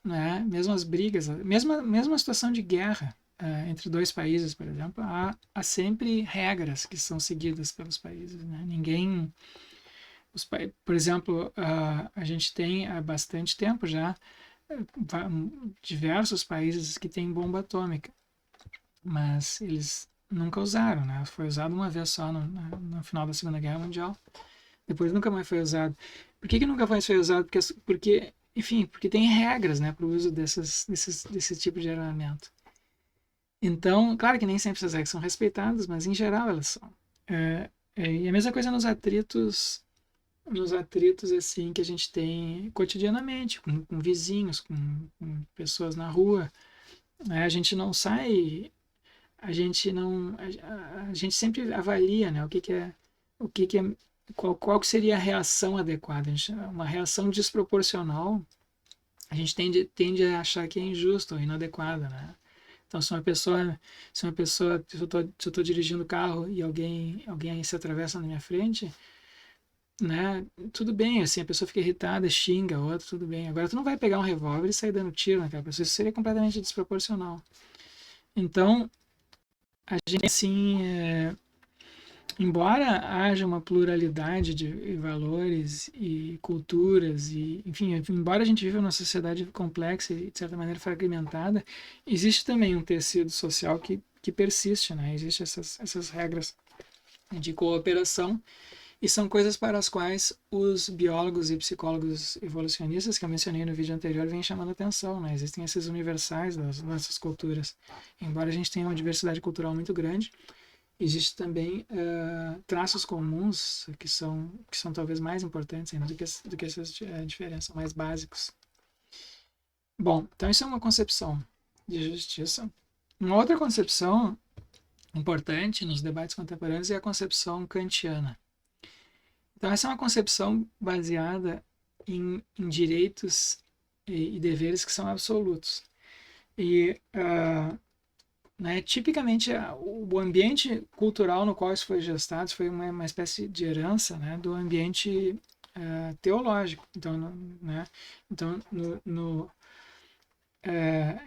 S1: né? Mesmo as brigas, mesmo a situação de guerra entre dois países, por exemplo, há sempre regras que são seguidas pelos países, né? Ninguém, por exemplo, a gente tem há bastante tempo já diversos países que têm bomba atômica, mas eles nunca usaram, né? Foi usado uma vez só no final da Segunda Guerra Mundial. Depois nunca mais foi usado. Por que nunca mais foi usado? Porque enfim, porque tem regras, né, para o uso desse tipo de armamento. Então, claro que nem sempre essas regras são respeitadas, mas em geral elas são. E a mesma coisa nos atritos assim que a gente tem cotidianamente, com vizinhos, com pessoas na rua. Né? A gente não sai, a gente não, a gente sempre avalia, né, o que é qual seria a reação adequada. Uma reação desproporcional, a gente tende a achar que é injusto ou inadequada, né? Então, se eu estou dirigindo o carro e alguém se atravessa na minha frente, né? Tudo bem, assim, a pessoa fica irritada, xinga a outra, tudo bem. Agora, tu não vai pegar um revólver e sair dando tiro naquela pessoa, isso seria completamente desproporcional. Então, a gente, assim, embora haja uma pluralidade de valores e culturas, e, enfim, embora a gente viva numa sociedade complexa e, de certa maneira, fragmentada, existe também um tecido social que persiste, né? Existem essas regras de cooperação, e são coisas para as quais os biólogos e psicólogos evolucionistas que eu mencionei no vídeo anterior vêm chamando atenção, né? Existem esses universais das nossas culturas. Embora a gente tenha uma diversidade cultural muito grande, existe também traços comuns que são talvez mais importantes ainda do que essas diferenças mais básicos. Bom, então isso é uma concepção de justiça. Uma outra concepção importante nos debates contemporâneos é a concepção kantiana. Então essa é uma concepção baseada em direitos e deveres que são absolutos. E né? Tipicamente, o ambiente cultural no qual isso foi gestado foi uma espécie de herança, né, do ambiente teológico. Então, né? Então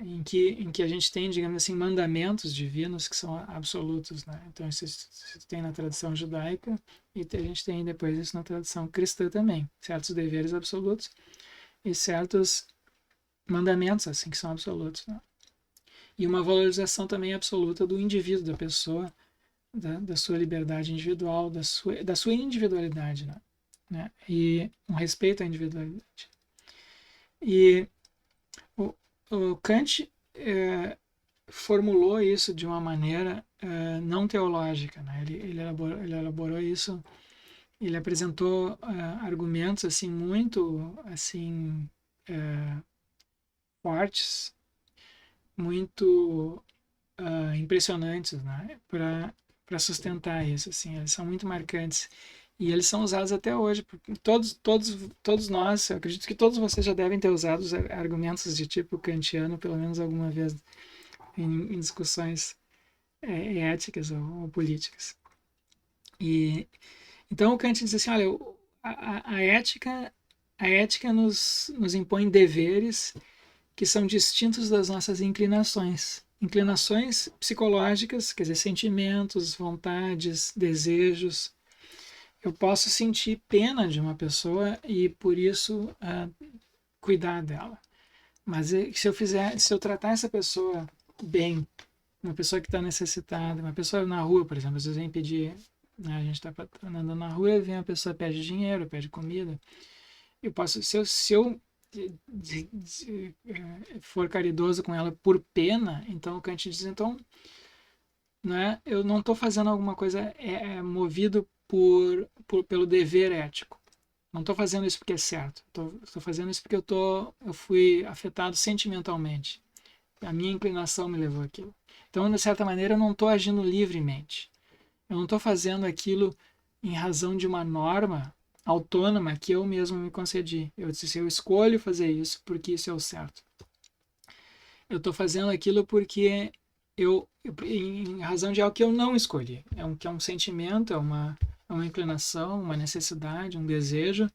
S1: em que a gente tem, digamos assim, mandamentos divinos que são absolutos, né? Então isso tem na tradição judaica e a gente tem depois isso na tradição cristã também, certos deveres absolutos e certos mandamentos assim que são absolutos, né? E uma valorização também absoluta do indivíduo, da pessoa, da sua liberdade individual, da sua individualidade, né? E um respeito à individualidade. E o, o Kant formulou isso de uma maneira não teológica, né? Ele elaborou isso, ele apresentou argumentos assim muito assim fortes, muito impressionantes, né? Para sustentar isso, assim, eles são muito marcantes e eles são usados até hoje. Todos nós, eu acredito que todos vocês já devem ter usado os argumentos de tipo kantiano pelo menos alguma vez em discussões éticas ou políticas. E então o Kant diz assim, olha, a ética nos impõe deveres que são distintos das nossas inclinações. Inclinações psicológicas, quer dizer, sentimentos, vontades, desejos. Eu posso sentir pena de uma pessoa e por isso cuidar dela. Mas se eu tratar essa pessoa bem, uma pessoa que está necessitada, uma pessoa na rua, por exemplo, às vezes vem pedir, né, a gente está andando na rua e vem uma pessoa pede dinheiro, pede comida. Eu posso, se eu for caridoso com ela por pena, então o Kant diz, então, né, eu não estou fazendo alguma coisa movido pelo dever ético. Não estou fazendo isso porque é certo. Estou fazendo isso porque eu fui afetado sentimentalmente. A minha inclinação me levou àquilo. Então, de certa maneira, eu não estou agindo livremente. Eu não estou fazendo aquilo em razão de uma norma autônoma que eu mesmo me concedi. Eu disse, eu escolho fazer isso porque isso é o certo. Eu estou fazendo aquilo porque em razão de algo que eu não escolhi. Que é um sentimento, é uma inclinação, uma necessidade, um desejo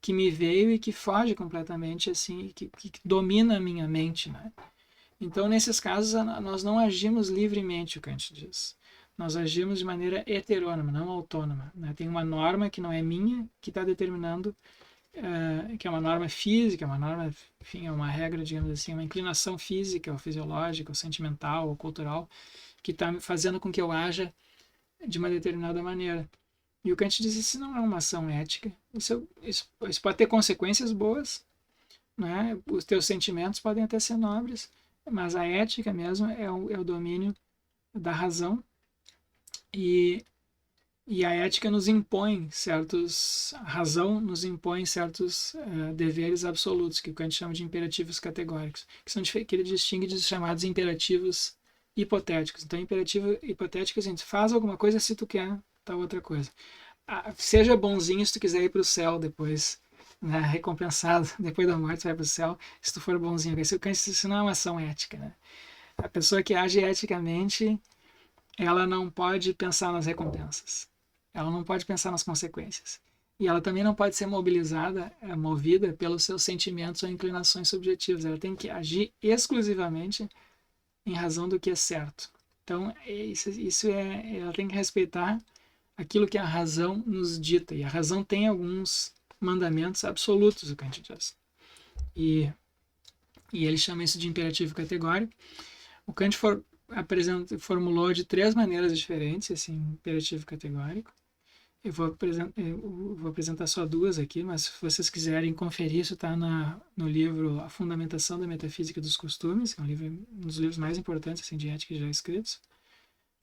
S1: que me veio e que foge completamente, assim, que domina a minha mente, né? Então, nesses casos, nós não agimos livremente, o Kant diz. Nós agimos de maneira heterônoma, não autônoma, né? Tem uma norma que não é minha, que está determinando, que é uma norma física, uma norma, enfim, é uma regra, digamos assim, uma inclinação física, ou fisiológica, ou sentimental, ou cultural, que está fazendo com que eu haja de uma determinada maneira. E o Kant diz que isso não é uma ação ética. Isso pode ter consequências boas, né? Os teus sentimentos podem até ser nobres, mas a ética mesmo é o domínio da razão e a ética nos impõe a razão nos impõe certos deveres absolutos, que o Kant chama de imperativos categóricos, que ele distingue dos chamados imperativos hipotéticos. Então, imperativo hipotético é assim, faz alguma coisa se tu quer tal outra coisa. Seja bonzinho se tu quiser ir para o céu depois, né, recompensado, depois da morte vai para o céu, se tu for bonzinho. Esse Kant diz, isso não é uma ação ética, né? A pessoa que age eticamente, ela não pode pensar nas recompensas. Ela não pode pensar nas consequências. E ela também não pode ser movida pelos seus sentimentos ou inclinações subjetivas. Ela tem que agir exclusivamente em razão do que é certo. Então, ela tem que respeitar aquilo que a razão nos dita. E a razão tem alguns mandamentos absolutos, o Kant diz. E ele chama isso de imperativo categórico. O Kant formulou de 3 maneiras diferentes esse imperativo categórico. Eu vou apresentar só 2 aqui, mas se vocês quiserem conferir, isso está no livro A Fundamentação da Metafísica dos Costumes, que é um dos livros mais importantes assim, de ética já escritos.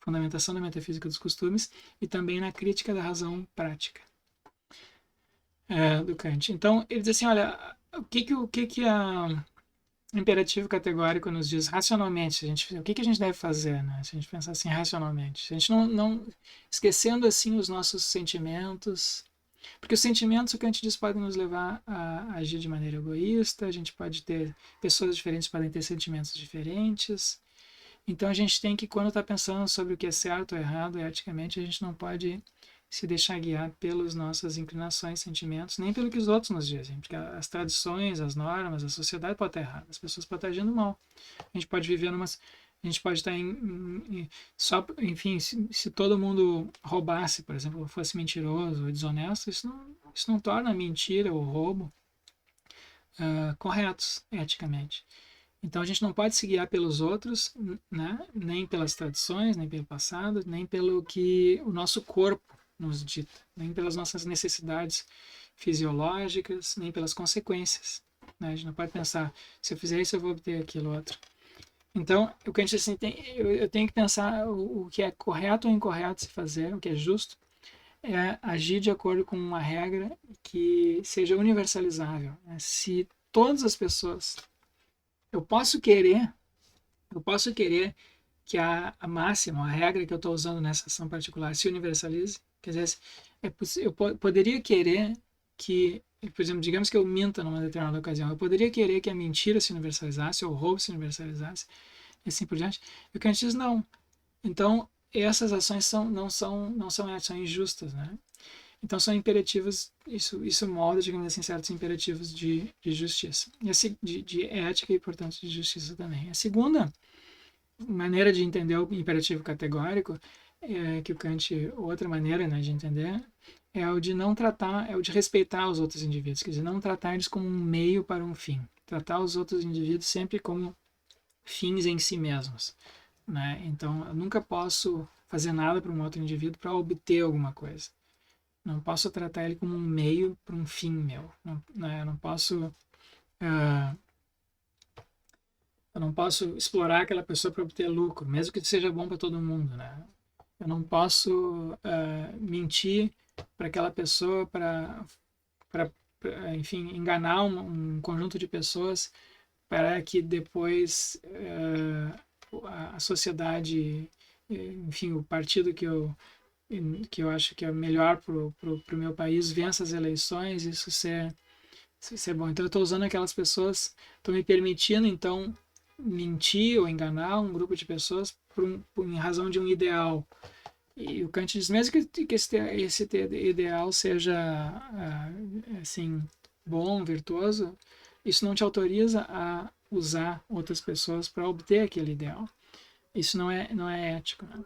S1: Fundamentação da Metafísica dos Costumes, e também na Crítica da Razão Prática, do Kant. Então, ele diz assim, olha, o que a imperativo categórico nos diz racionalmente, o que a gente deve fazer, né? Se a gente pensar assim racionalmente, se a gente não esquecendo assim os nossos sentimentos, porque os sentimentos, o Kant diz, podem nos levar a agir de maneira egoísta, a gente pode ter, pessoas diferentes podem ter sentimentos diferentes, Então a gente tem que, quando está pensando sobre o que é certo ou errado eticamente, a gente não pode se deixar guiar pelas nossas inclinações, sentimentos, nem pelo que os outros nos dizem, porque as tradições, as normas, a sociedade pode estar errada, as pessoas podem estar agindo mal. A gente pode viver numa, a gente pode estar só, enfim, se todo mundo roubasse, por exemplo, fosse mentiroso ou desonesto, isso não torna a mentira ou roubo corretos eticamente. Então a gente não pode se guiar pelos outros, né? Nem pelas tradições, nem pelo passado, nem pelo que o nosso corpo nos dita, nem pelas nossas necessidades fisiológicas, nem pelas consequências. Né? A gente não pode pensar, se eu fizer isso eu vou obter aquilo outro. Então, o que a gente assim, eu tenho que pensar o que é correto ou incorreto se fazer, o que é justo, é agir de acordo com uma regra que seja universalizável. Né? Se todas as pessoas eu posso querer que a máxima, a regra que eu estou usando nessa ação particular se universalize. Quer dizer, eu poderia querer que, por exemplo, digamos que eu minta numa determinada ocasião, eu poderia querer que a mentira se universalizasse, ou o roubo se universalizasse, e assim por diante. E o Kant diz não. Então, essas ações não são ações justas, né? Então são imperativos, isso molda, digamos assim, certos imperativos de justiça, de ética e, portanto, de justiça também. A segunda maneira de entender o imperativo categórico, que o Kant, outra maneira, né, de entender, é o de não tratar, é o de respeitar os outros indivíduos, quer dizer, não tratar eles como um meio para um fim, tratar os outros indivíduos sempre como fins em si mesmos. Né? Então, eu nunca posso fazer nada para um outro indivíduo para obter alguma coisa. Não posso tratar ele como um meio para um fim meu. Não, né? Eu não posso explorar aquela pessoa para obter lucro, mesmo que seja bom para todo mundo. Né? Eu não posso mentir para aquela pessoa para, enfim, enganar um conjunto de pessoas para que depois a sociedade, enfim, o partido que eu acho que é melhor para o meu país vença as eleições, isso ser bom. Então eu estou usando aquelas pessoas, estou me permitindo então mentir ou enganar um grupo de pessoas em razão de um ideal. E o Kant diz mesmo que esse ideal seja assim bom, virtuoso, isso não te autoriza a usar outras pessoas para obter aquele ideal. Isso não é ético. Né?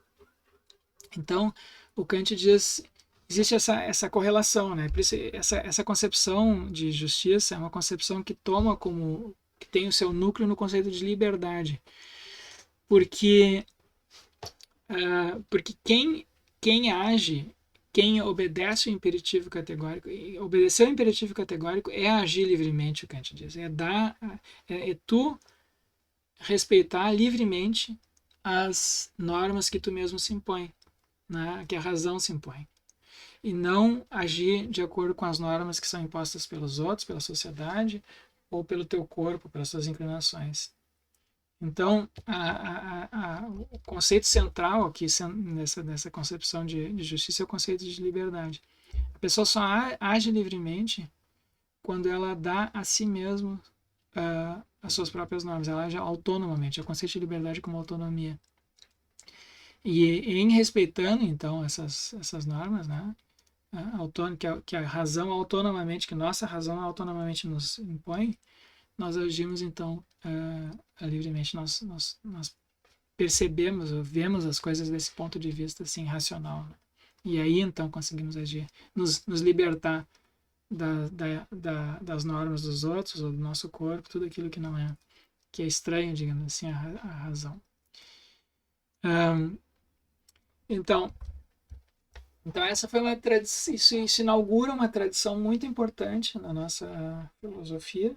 S1: Então, o Kant diz, existe essa correlação, né? Por isso, essa concepção de justiça é uma concepção que toma como, que tem o seu núcleo no conceito de liberdade. Porque, porque quem age, quem obedece o imperativo categórico, obedecer o imperativo categórico é agir livremente, o Kant diz. É tu respeitar livremente as normas que tu mesmo se impõe, né, que a razão se impõe, e não agir de acordo com as normas que são impostas pelos outros, pela sociedade, ou pelo teu corpo, pelas suas inclinações. Então, o conceito central aqui nessa concepção de justiça é o conceito de liberdade. A pessoa só age livremente quando ela dá a si mesmo as suas próprias normas, ela age autonomamente. É o conceito de liberdade como autonomia. E em respeitando, então, essas normas, né, que a razão autonomamente, que nossa razão autonomamente nos impõe, nós agimos, então, livremente. Nós percebemos, vemos as coisas desse ponto de vista, assim, racional. Né? E aí, então, conseguimos agir, nos libertar das normas dos outros, ou do nosso corpo, tudo aquilo que é estranho, digamos assim, à razão. Então essa foi uma tradição, isso inaugura uma tradição muito importante na nossa filosofia,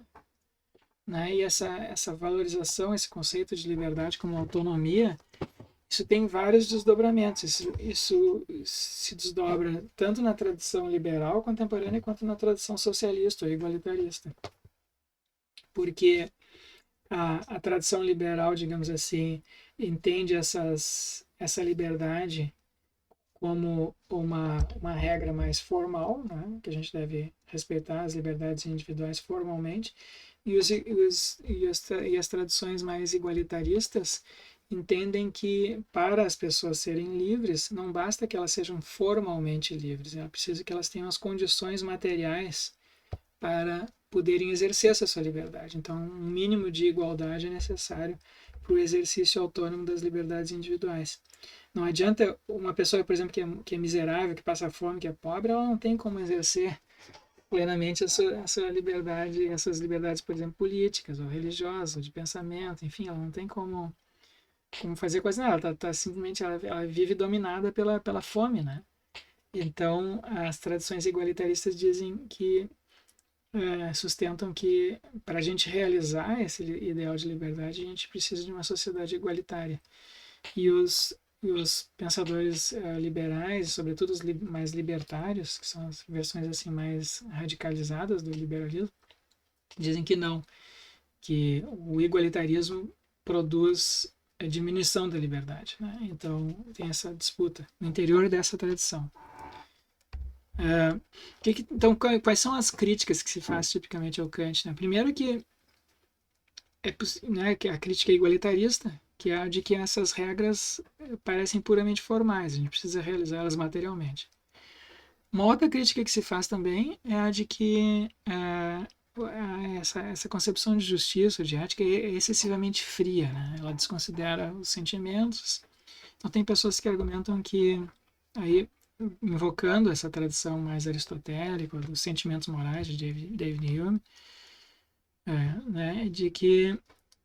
S1: né? E essa valorização, esse conceito de liberdade como autonomia, isso tem vários desdobramentos. Isso se desdobra tanto na tradição liberal contemporânea quanto na tradição socialista ou igualitarista. Porque a tradição liberal, digamos assim, entende essa liberdade como uma regra mais formal, né? Que a gente deve respeitar as liberdades individuais formalmente, e as tradições mais igualitaristas entendem que para as pessoas serem livres, não basta que elas sejam formalmente livres, é preciso que elas tenham as condições materiais para poderem exercer essa sua liberdade. Então, um mínimo de igualdade é necessário para o exercício autônomo das liberdades individuais. Não adianta uma pessoa, por exemplo, que é miserável, que passa fome, que é pobre, ela não tem como exercer plenamente a sua liberdade, essas liberdades, por exemplo, políticas ou religiosas, ou de pensamento, enfim, ela não tem como fazer coisa nada, ela simplesmente ela vive dominada pela fome, né? Então, as tradições igualitaristas dizem que sustentam que para a gente realizar esse ideal de liberdade, a gente precisa de uma sociedade igualitária. E os pensadores liberais, sobretudo os mais libertários, que são as versões assim mais radicalizadas do liberalismo, dizem que não, que o igualitarismo produz a diminuição da liberdade, né? Então tem essa disputa no interior dessa tradição. Então, quais são as críticas que se faz tipicamente ao Kant, né? Primeiro que que a crítica é igualitarista, que é a de que essas regras parecem puramente formais, a gente precisa realizá-las materialmente. Uma outra crítica que se faz também é a de que essa concepção de justiça, de ética, é excessivamente fria, né? Ela desconsidera os sentimentos. Então, tem pessoas que argumentam que, aí, invocando essa tradição mais aristotélica dos sentimentos morais de David Hume, né, de que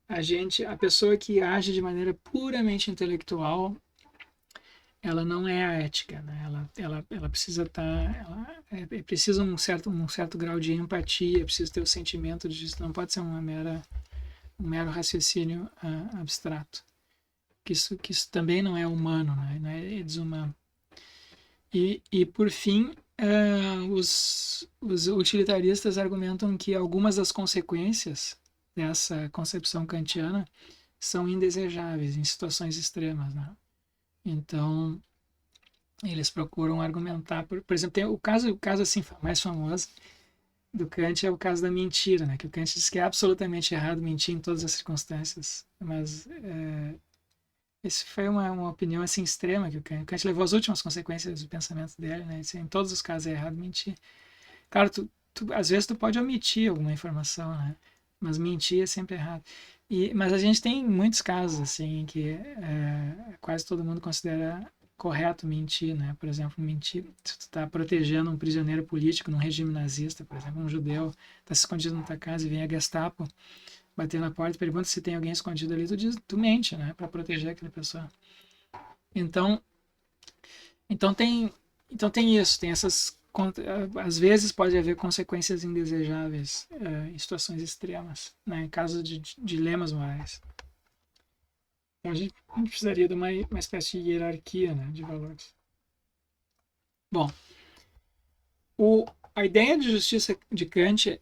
S1: a pessoa que age de maneira puramente intelectual, ela não é a ética, né? Ela precisa precisa um certo grau de empatia, precisa ter o sentimento de justiça, não pode ser um mero raciocínio abstrato. Que isso também não é humano, né? É desumano. E por fim, os utilitaristas argumentam que algumas das consequências dessa concepção kantiana são indesejáveis em situações extremas, né? Então, eles procuram argumentar, por exemplo, tem o caso assim mais famoso do Kant é o caso da mentira, né? Que o Kant diz que é absolutamente errado mentir em todas as circunstâncias, mas isso foi uma opinião assim extrema que o Kant levou às últimas consequências do pensamento dele, né? Disse, em todos os casos é errado mentir. Claro, às vezes tu pode omitir alguma informação, né? Mas mentir é sempre errado. Mas a gente tem muitos casos assim que quase todo mundo considera correto mentir, né? Por exemplo, mentir se tu está protegendo um prisioneiro político num regime nazista, por exemplo, um judeu está escondido na tua casa e vem a Gestapo bater na porta e pergunta se tem alguém escondido ali, tu mente, né? Para proteger aquela pessoa. Então tem isso, tem essas às vezes pode haver consequências indesejáveis em situações extremas, né, em casos de dilemas morais. Então a gente precisaria de uma espécie de hierarquia, né, de valores. Bom, a ideia de justiça de Kant,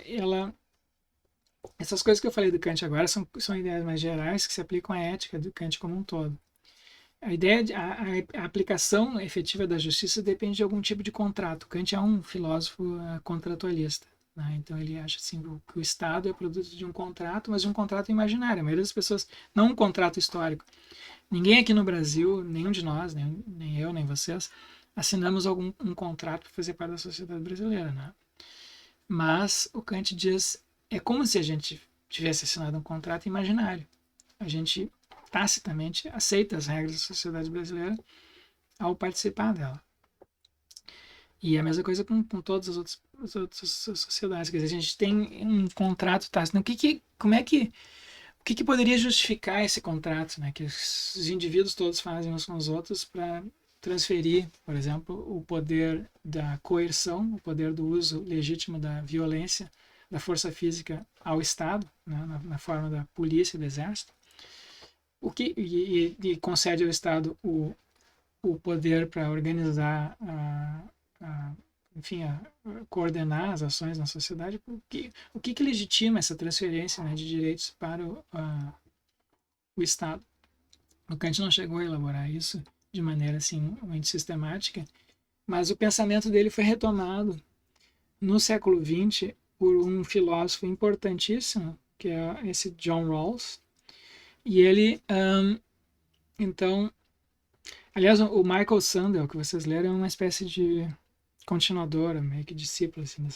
S1: essas coisas que eu falei do Kant agora são ideias mais gerais que se aplicam à ética do Kant como um todo. A ideia a aplicação efetiva da justiça depende de algum tipo de contrato. Kant é um filósofo contratualista, né? Então ele acha assim que o Estado é produto de um contrato, mas de um contrato imaginário. A maioria das pessoas, não um contrato histórico. Ninguém aqui no Brasil, nenhum de nós, nem eu, nem vocês, assinamos um contrato para fazer parte da sociedade brasileira, né? Mas o Kant diz, é como se a gente tivesse assinado um contrato imaginário. A gente tacitamente aceita as regras da sociedade brasileira ao participar dela. E a mesma coisa com todas as outras sociedades. Quer dizer, a gente tem um contrato tácito. O que poderia justificar esse contrato, né? Que os indivíduos todos fazem uns com os outros para transferir, por exemplo, o poder da coerção, o poder do uso legítimo da violência, da força física ao Estado, né? na forma da polícia e do exército. E concede ao Estado o poder para organizar, enfim, coordenar as ações na sociedade. O que legitima essa transferência, né, de direitos para o Estado? O Kant não chegou a elaborar isso de maneira assim muito sistemática, mas o pensamento dele foi retomado no século XX por um filósofo importantíssimo, que é esse John Rawls. E ele Então, aliás, o Michael Sandel, que vocês leram, é uma espécie de continuadora, meio que discípulo assim,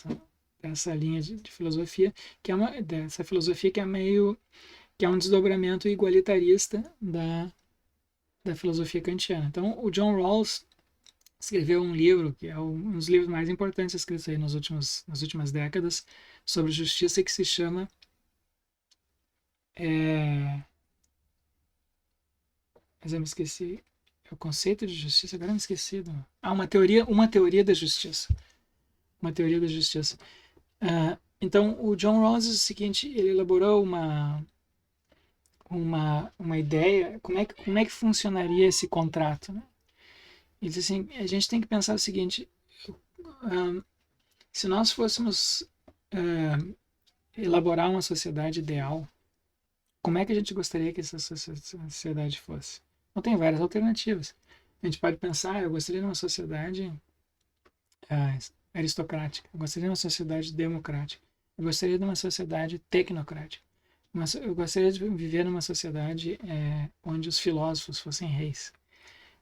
S1: dessa linha de filosofia, que é dessa filosofia que é meio que é um desdobramento igualitarista da filosofia kantiana. Então, o John Rawls escreveu um livro que é um dos livros mais importantes escritos aí nas últimas décadas sobre justiça, que se chama mas eu me esqueci. É o conceito de justiça, agora eu me esqueci. Uma teoria da justiça. Uma teoria da justiça. Então, o John Rawls é o seguinte, ele elaborou uma ideia, como é que funcionaria esse contrato, né? Ele diz assim, a gente tem que pensar o seguinte, se nós fôssemos elaborar uma sociedade ideal, como é que a gente gostaria que essa sociedade fosse? Então, tem várias alternativas. A gente pode pensar, eu gostaria de uma sociedade aristocrática, eu gostaria de uma sociedade democrática, eu gostaria de uma sociedade tecnocrática, eu gostaria de viver numa sociedade onde os filósofos fossem reis.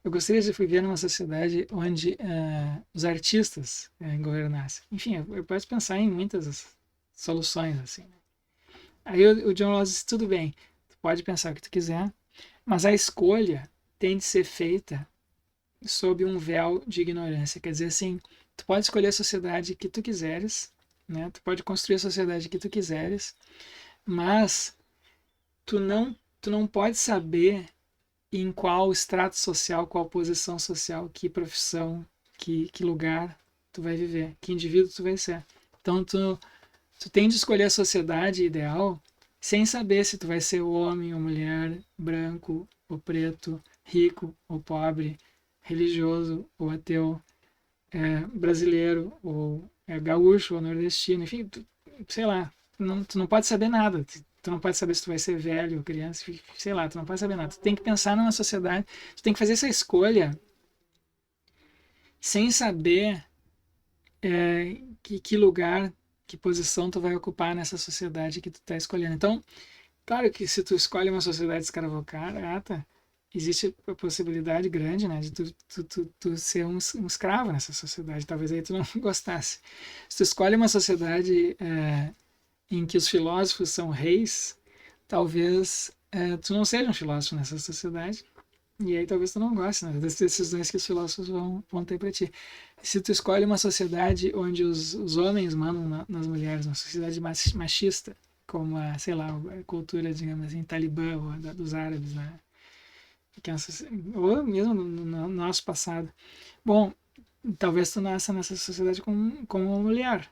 S1: Eu gostaria de viver numa sociedade onde os artistas governassem. Enfim, eu posso pensar em muitas soluções assim. Né? Aí o John Rawls disse, tudo bem, tu pode pensar o que tu quiser, mas a escolha tem de ser feita sob um véu de ignorância. Quer dizer assim, tu pode escolher a sociedade que tu quiseres, né? Tu pode construir a sociedade que tu quiseres, mas tu não pode saber em qual extrato social, qual posição social, que profissão, que lugar tu vai viver, que indivíduo tu vai ser. Então tu tem de escolher a sociedade ideal sem saber se tu vai ser homem ou mulher, branco ou preto, rico ou pobre, religioso ou ateu, brasileiro ou gaúcho ou nordestino, enfim, sei lá, tu não pode saber nada. Tu não pode saber se tu vai ser velho ou criança, sei lá, tu não pode saber nada. Tu tem que pensar numa sociedade, tu tem que fazer essa escolha sem saber que lugar, que posição tu vai ocupar nessa sociedade que tu está escolhendo. Então, claro que se tu escolhe uma sociedade escravocrata, existe a possibilidade grande, né, de tu ser um escravo nessa sociedade. Talvez aí tu não gostasse. Se tu escolhe uma sociedade em que os filósofos são reis, talvez tu não seja um filósofo nessa sociedade. E aí talvez tu não goste, né, das decisões que os filósofos vão ter para ti. Se tu escolhe uma sociedade onde os homens mandam nas mulheres, uma sociedade machista, como sei lá, a cultura, digamos assim, talibã ou dos árabes, né? Ou mesmo no nosso passado. Bom, talvez tu nasça nessa sociedade como uma mulher.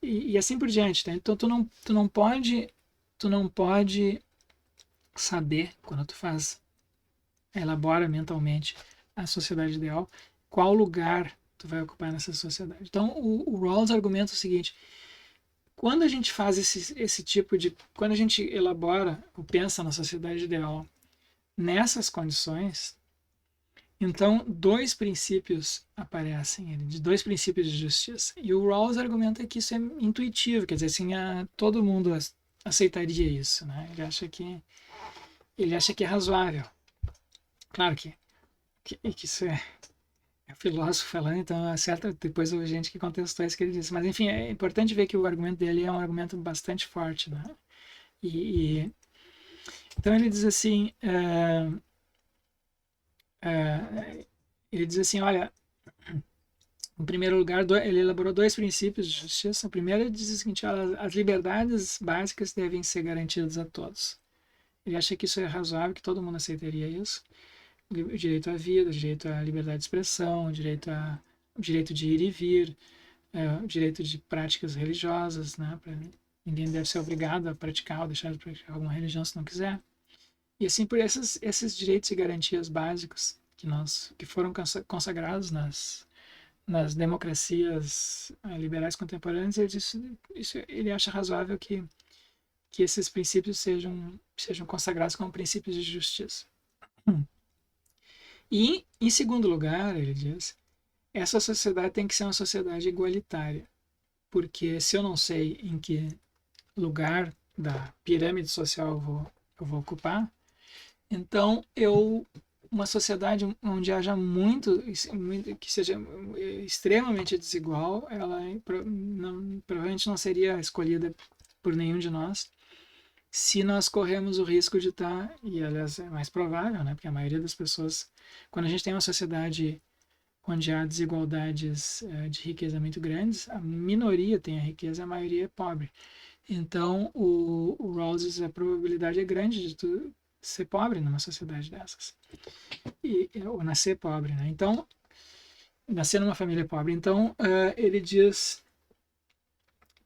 S1: E assim por diante, tá? Então tu não pode saber, quando tu elabora mentalmente a sociedade ideal, qual lugar tu vai ocupar nessa sociedade. Então o Rawls argumenta o seguinte, quando a gente faz esse tipo de... Quando a gente elabora ou pensa na sociedade ideal nessas condições, então dois princípios aparecem, de dois princípios de justiça. E o Rawls argumenta que isso é intuitivo, quer dizer assim, todo mundo aceitaria isso, né? Ele acha que é razoável. Claro que isso é filósofo falando, então é certo, depois houve gente que contestou isso que ele disse. Mas enfim, é importante ver que o argumento dele é um argumento bastante forte, né? Então ele diz assim, ele diz assim, olha, em primeiro lugar, ele elaborou dois princípios de justiça. O primeiro ele diz o seguinte, olha, as liberdades básicas devem ser garantidas a todos. Ele acha que isso é razoável, que todo mundo aceitaria isso. O direito à vida, o direito à liberdade de expressão, o direito de ir e vir, o direito de práticas religiosas, né? Ninguém deve ser obrigado a praticar ou deixar de praticar alguma religião se não quiser. E assim por esses direitos e garantias básicos que foram consagrados nas democracias liberais contemporâneas, ele acha razoável que esses princípios sejam consagrados como princípios de justiça. E, em segundo lugar, ele diz, essa sociedade tem que ser uma sociedade igualitária, porque se eu não sei em que lugar da pirâmide social eu vou ocupar, então uma sociedade onde haja muito que seja extremamente desigual, ela provavelmente não seria escolhida por nenhum de nós, se nós corremos o risco de estar, e aliás é mais provável, né, porque a maioria das pessoas, quando a gente tem uma sociedade onde há desigualdades de riqueza muito grandes, a minoria tem a riqueza, a maioria é pobre. Então, o Rawls diz a probabilidade é grande de tu ser pobre numa sociedade dessas. Ou nascer pobre, né? Então, nascer numa família pobre. Então, ele diz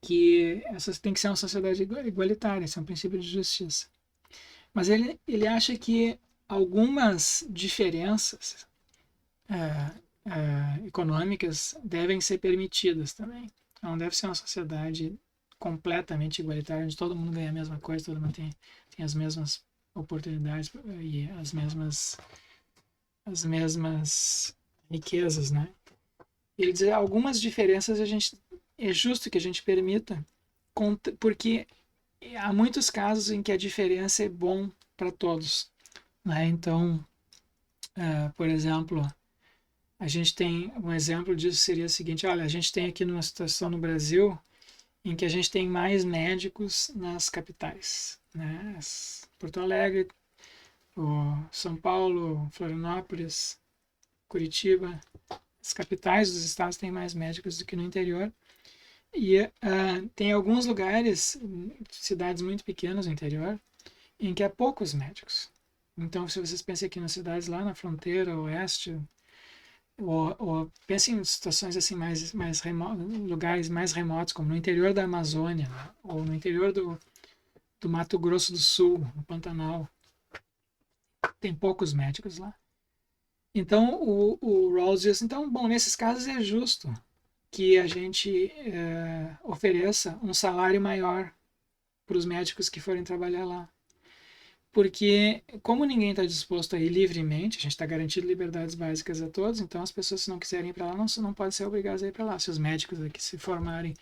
S1: que essa tem que ser uma sociedade igualitária, esse é um princípio de justiça. Mas ele acha que algumas diferenças econômicas devem ser permitidas também. Não deve ser uma sociedade completamente igualitária, onde todo mundo ganha a mesma coisa, todo mundo tem as mesmas oportunidades e as mesmas riquezas, né? Ele diz algumas diferenças é justo que a gente permita, porque há muitos casos em que a diferença é bom para todos, né? Então, por exemplo, a gente tem um exemplo disso seria o seguinte: olha, a gente tem aqui numa situação no Brasil em que a gente tem mais médicos nas capitais, né? Porto Alegre, São Paulo, Florianópolis, Curitiba, as capitais dos estados têm mais médicos do que no interior. E tem alguns lugares, cidades muito pequenas no interior, em que há poucos médicos. Então, se vocês pensam aqui nas cidades lá na fronteira oeste, ou pensem em situações assim mais lugares mais remotos, como no interior da Amazônia, né? Ou no interior do Mato Grosso do Sul, no Pantanal, tem poucos médicos lá. Então o Rawls diz, então, bom, nesses casos é justo que a gente ofereça um salário maior para os médicos que forem trabalhar lá. Porque, como ninguém está disposto a ir livremente, a gente está garantindo liberdades básicas a todos, então as pessoas, se não quiserem ir para lá, não podem ser obrigadas a ir para lá. Se os médicos que se formarem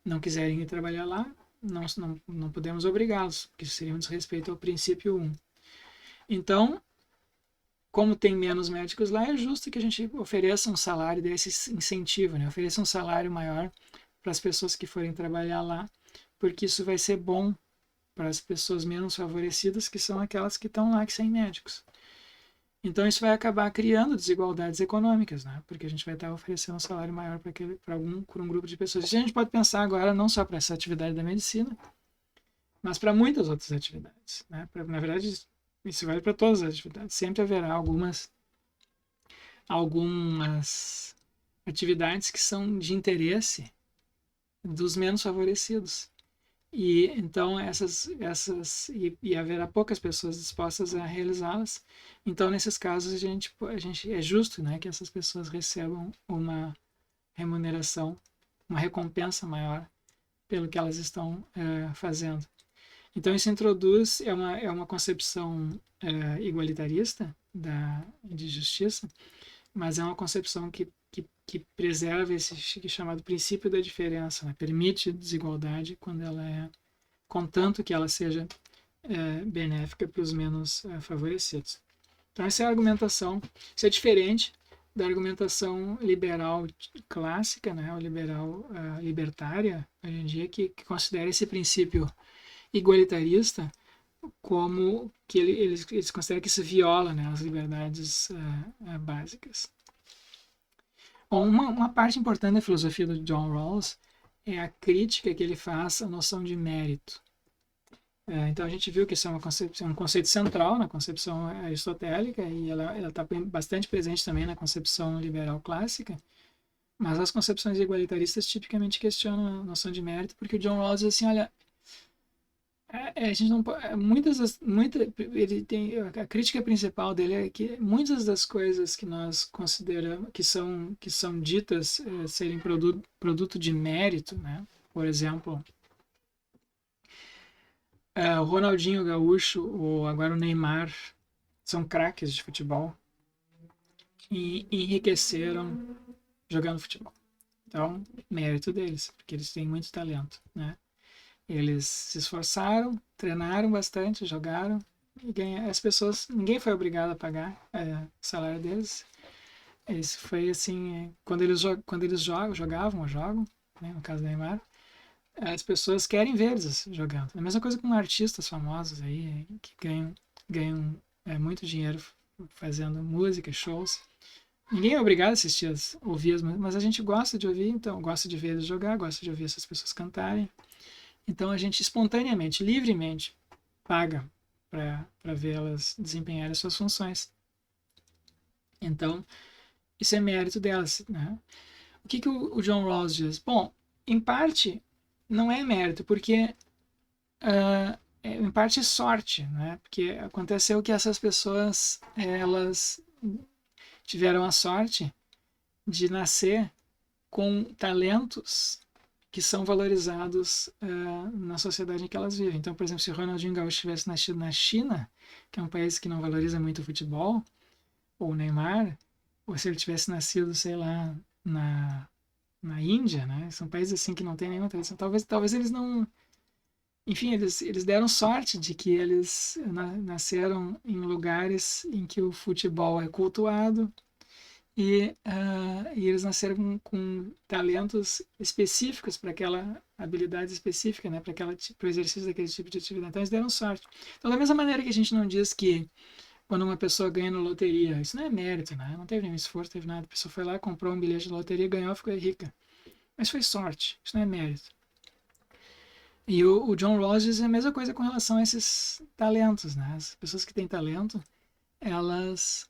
S1: não quiserem ir trabalhar lá, não podemos obrigá-los, porque isso seria um desrespeito ao princípio 1. Então, como tem menos médicos lá, é justo que a gente ofereça um salário desse incentivo, né? Ofereça um salário maior para as pessoas que forem trabalhar lá, porque isso vai ser bom para as pessoas menos favorecidas, que são aquelas que estão lá que sem médicos. Então isso vai acabar criando desigualdades econômicas, né? Porque a gente vai estar oferecendo um salário maior para um grupo de pessoas. Isso a gente pode pensar agora não só para essa atividade da medicina, mas para muitas outras atividades, né? Na verdade, isso vale para todas as atividades. Sempre haverá algumas atividades que são de interesse dos menos favorecidos. E então e haverá poucas pessoas dispostas a realizá-las. Então nesses casos a gente é justo, né, que essas pessoas recebam uma remuneração, uma recompensa maior pelo que elas estão fazendo. Então isso introduz é uma concepção igualitarista de justiça, mas é uma concepção que preserva esse chamado princípio da diferença, né? Permite desigualdade quando ela contanto que ela seja benéfica para os menos favorecidos. Então essa é a argumentação. Isso é diferente da argumentação liberal clássica, né? Ou liberal libertária hoje em dia, que considera esse princípio igualitarista como que eles consideram que isso viola, né, as liberdades básicas. Bom, uma parte importante da filosofia do John Rawls é a crítica que ele faz à noção de mérito. Então a gente viu que isso é um conceito central na concepção aristotélica e ela está bastante presente também na concepção liberal clássica, mas as concepções igualitaristas tipicamente questionam a noção de mérito, porque o John Rawls diz assim, olha, a gente não ele tem a crítica principal dele é que muitas das coisas que nós consideramos que são ditas serem produto de mérito, né? Por exemplo, o Ronaldinho Gaúcho ou agora o Neymar são craques de futebol e enriqueceram jogando futebol. Então, mérito deles, porque eles têm muito talento, né? Eles se esforçaram, treinaram bastante, jogaram as pessoas, ninguém foi obrigado a pagar o salário deles. Isso foi assim, quando eles jogavam ou jogam, né, no caso do Neymar, as pessoas querem ver eles jogando. É a mesma coisa com artistas famosos aí, que ganham muito dinheiro fazendo música, shows. Ninguém é obrigado a assistir, ouvir mas a gente gosta de ouvir, então gosta de ver eles jogar, gosta de ouvir essas pessoas cantarem. Então a gente espontaneamente, livremente, paga para vê-las desempenhar as suas funções. Então, isso é mérito delas, né? O que o John Rawls diz? Bom, em parte, não é mérito, porque em parte é sorte, né? Porque aconteceu que essas pessoas, elas tiveram a sorte de nascer com talentos que são valorizados na sociedade em que elas vivem. Então, por exemplo, se o Ronaldinho Gaúcho tivesse nascido na China, que é um país que não valoriza muito o futebol, ou o Neymar, ou se ele tivesse nascido, sei lá, na Índia, né? São países assim que não tem nenhuma tradição. Talvez eles não... Enfim, eles deram sorte de que eles nasceram em lugares em que o futebol é cultuado, e eles nasceram com talentos específicos para aquela habilidade específica, né, para o exercício daquele tipo de atividade. Então eles deram sorte. Então, da mesma maneira que a gente não diz que quando uma pessoa ganha na loteria, isso não é mérito, né? Não teve nenhum esforço, teve nada. A pessoa foi lá, comprou um bilhete de loteria, ganhou, ficou rica. Mas foi sorte, isso não é mérito. E o John Rawls diz a mesma coisa com relação a esses talentos, né? As pessoas que têm talento, elas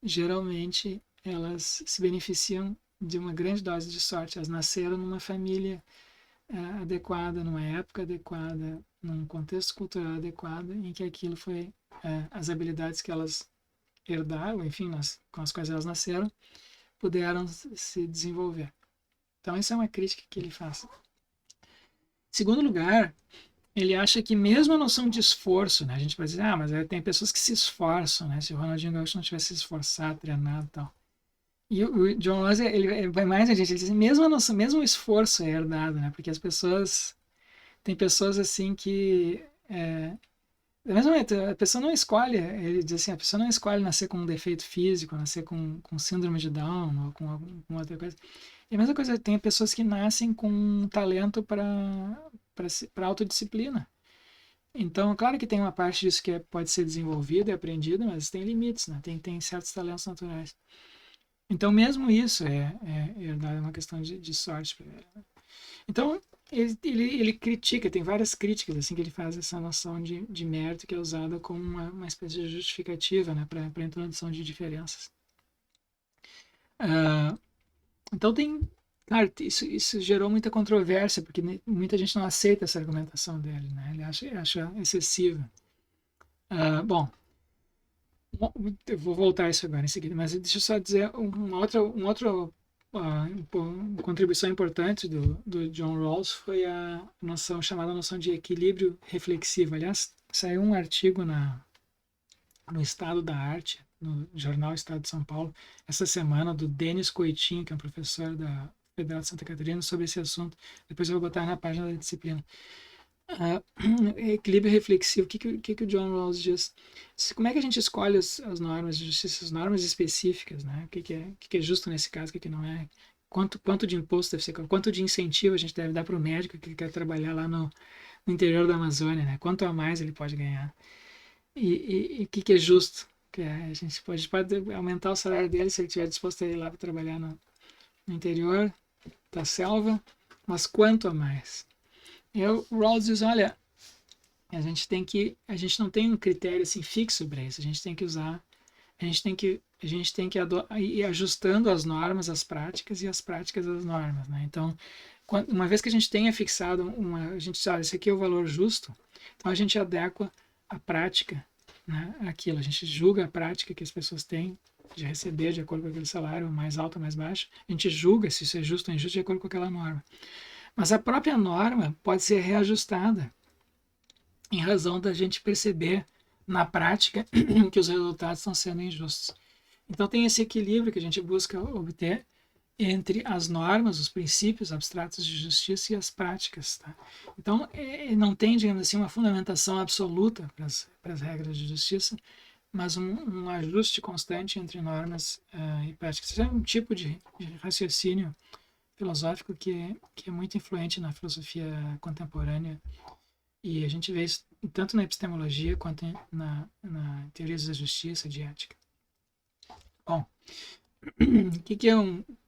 S1: geralmente elas se beneficiam de uma grande dose de sorte. Elas nasceram numa família adequada, numa época adequada, num contexto cultural adequado, em que aquilo foi as habilidades que elas herdaram, enfim, com as quais elas nasceram, puderam se desenvolver. Então, essa é uma crítica que ele faz. Em segundo lugar, ele acha que mesmo a noção de esforço, né, a gente pode dizer, mas tem pessoas que se esforçam, né, se o Ronaldinho Gaúcho não tivesse se esforçado, treinado e tal. E o John Rawls, ele vai mais adiante, ele diz, mesmo o esforço é herdado, né, porque tem pessoas assim que, da mesma maneira, a pessoa não escolhe, ele diz assim, a pessoa não escolhe nascer com um defeito físico, nascer com síndrome de Down ou com outra coisa. E a mesma coisa, tem pessoas que nascem com um talento para autodisciplina. Então, claro que tem uma parte disso que pode ser desenvolvida e aprendida, mas tem limites, né? Tem certos talentos naturais. Então, mesmo isso é uma questão de sorte. Então, ele critica, tem várias críticas assim que ele faz essa noção de mérito que é usada como uma espécie de justificativa, né, para a introdução de diferenças. Então, claro, isso gerou muita controvérsia, porque muita gente não aceita essa argumentação dele, né? Ele acha excessiva. Bom, eu vou voltar a isso agora em seguida, mas deixa eu só dizer uma contribuição importante do John Rawls foi a chamada noção de equilíbrio reflexivo. Aliás, saiu um artigo no Estado da Arte, no jornal Estado de São Paulo, essa semana, do Denis Coitinho, que é um professor da Federal de Santa Catarina, sobre esse assunto. Depois eu vou botar na página da disciplina. Equilíbrio reflexivo, o que o John Rawls diz? Como é que a gente escolhe as normas de justiça, as normas específicas, né? O que é justo nesse caso, o que não é? Quanto de imposto deve ser, quanto de incentivo a gente deve dar para o médico que quer trabalhar lá no interior da Amazônia, né? Quanto a mais ele pode ganhar? E o que é justo? A gente pode aumentar o salário dele se ele estiver disposto a ir lá para trabalhar no interior da selva, mas quanto a mais? O Rawls diz, olha, a gente não tem um critério assim fixo para isso, a gente tem que ir ajustando as normas às práticas e as práticas às normas, né? Então, uma vez que a gente tenha fixado a gente sabe, esse aqui é o valor justo, então a gente adequa a prática, né, àquilo, a gente julga a prática que as pessoas têm de receber de acordo com aquele salário, mais alto ou mais baixo, a gente julga se isso é justo ou injusto de acordo com aquela norma. Mas a própria norma pode ser reajustada em razão da gente perceber na prática que os resultados estão sendo injustos. Então tem esse equilíbrio que a gente busca obter entre as normas, os princípios abstratos de justiça e as práticas. Tá? Então, não tem, digamos assim, uma fundamentação absoluta para as regras de justiça, mas um ajuste constante entre normas e práticas. Isso é um tipo de raciocínio filosófico que é muito influente na filosofia contemporânea, e a gente vê isso tanto na epistemologia quanto na teoria da justiça, de ética. Bom,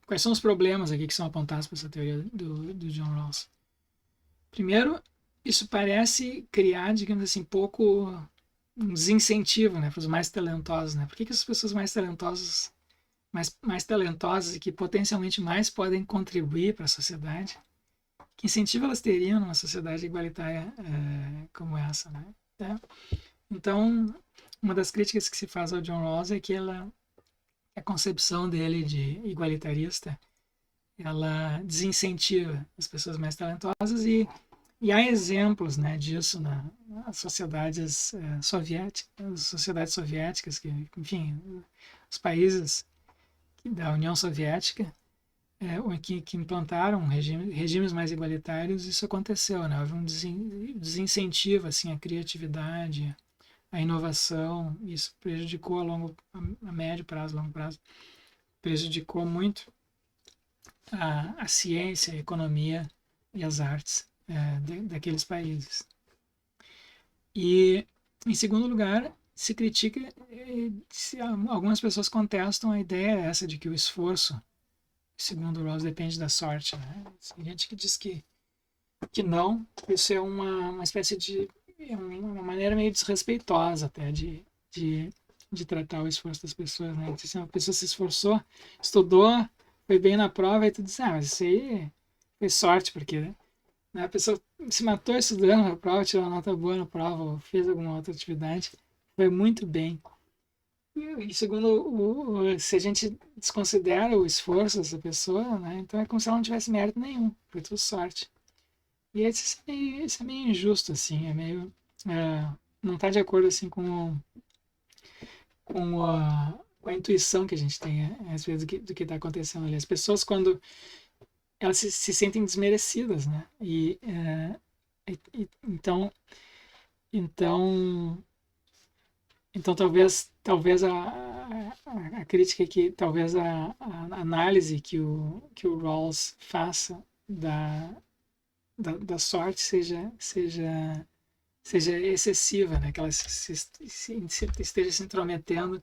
S1: quais são os problemas aqui que são apontados por essa teoria do John Rawls? Primeiro, isso parece criar, digamos assim, um desincentivo, né, para os mais talentosos. Né? Por que as pessoas mais talentosas, mais talentosas e que potencialmente mais podem contribuir para a sociedade, que incentivo elas teriam numa sociedade igualitária como essa? Né? Então, uma das críticas que se faz ao John Rawls é que a concepção dele de igualitarista, ela desincentiva as pessoas mais talentosas, e há exemplos, né, disso nas sociedades soviéticas, que, enfim, os países da União Soviética que implantaram regimes mais igualitários. Isso aconteceu, né? Houve um desincentivo assim, à criatividade, à inovação. Isso prejudicou a médio prazo, longo prazo, prejudicou muito a ciência, a economia e as artes daqueles países. E, em segundo lugar, se critica, algumas pessoas contestam a ideia essa de que o esforço, segundo Rawls, depende da sorte. Né? Tem gente que diz que não, isso é uma espécie de uma maneira meio desrespeitosa até de tratar o esforço das pessoas. Né? Se uma pessoa se esforçou, estudou, foi bem na prova, e tu diz, mas isso aí foi sorte, porque né, a pessoa se matou estudando na prova, tirou uma nota boa na prova, ou fez alguma outra atividade, foi muito bem. E segundo, se a gente desconsidera o esforço dessa pessoa, né, então é como se ela não tivesse mérito nenhum, foi tudo sorte. E isso é meio injusto, assim, não está de acordo assim com a intuição que a gente tem a respeito do que está acontecendo ali. As pessoas, quando elas se sentem desmerecidas, né? Então, então, então talvez a crítica que talvez a análise que o Rawls faça da sorte seja excessiva, né? Que ela esteja se intrometendo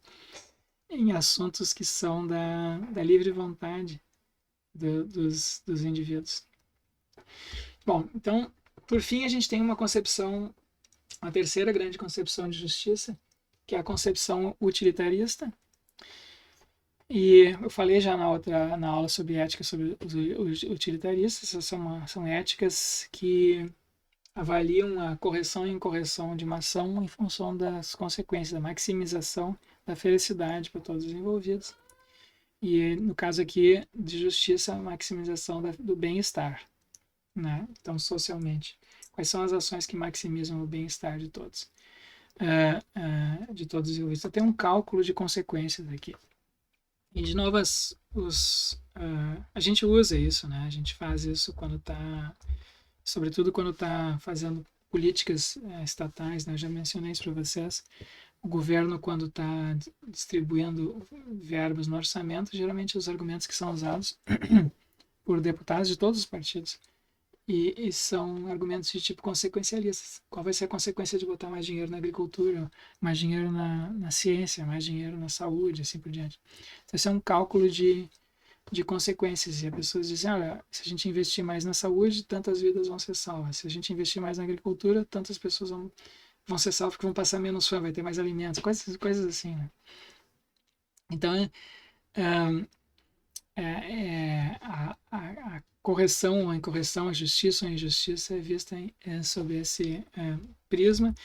S1: em assuntos que são da livre vontade dos indivíduos. Bom, então, por fim, a gente tem uma terceira grande concepção de justiça, que é a concepção utilitarista. E eu falei já na aula sobre ética, sobre os utilitaristas. São éticas que avaliam a correção e incorreção de uma ação em função das consequências, da maximização da felicidade para todos os envolvidos. E no caso aqui de justiça, a maximização do bem-estar, né? Então, socialmente, quais são as ações que maximizam o bem-estar de todos? De todos os envolvidos. Então, tem um cálculo de consequências aqui. E de novo, a gente usa isso, né? A gente faz isso sobretudo quando está fazendo políticas estatais, né? Eu já mencionei isso para vocês. O governo, quando está distribuindo verbas no orçamento, geralmente os argumentos que são usados por deputados de todos os partidos e são argumentos de tipo consequencialistas. Qual vai ser a consequência de botar mais dinheiro na agricultura, mais dinheiro na ciência, mais dinheiro na saúde, assim por diante. Então, esse é um cálculo de consequências. E as pessoas dizem, olha, se a gente investir mais na saúde, tantas vidas vão ser salvas. Se a gente investir mais na agricultura, tantas pessoas vão ser salvas porque vão passar menos fome, vai ter mais alimentos, coisas assim, né? Então, a correção ou a incorreção, a justiça ou a injustiça é vista sob esse prisma.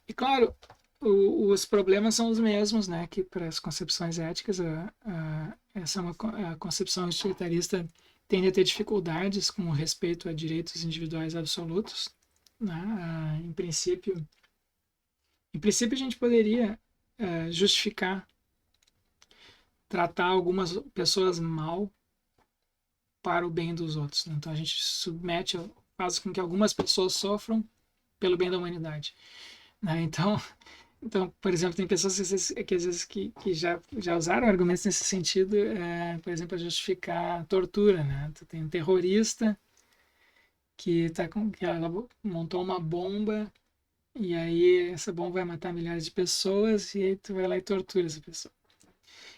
S1: E, claro, os problemas são os mesmos, né, que para as concepções éticas. A concepção utilitarista tende a ter dificuldades com respeito a direitos individuais absolutos, né? Em princípio, a gente poderia justificar tratar algumas pessoas mal para o bem dos outros, né? Então a gente faz com que algumas pessoas sofram pelo bem da humanidade, né? Então, por exemplo, tem pessoas que às vezes que já usaram argumentos nesse sentido, por exemplo, a justificar a tortura, né? Tu tem um terrorista que ela montou uma bomba e aí essa bomba vai matar milhares de pessoas e aí tu vai lá e tortura essa pessoa.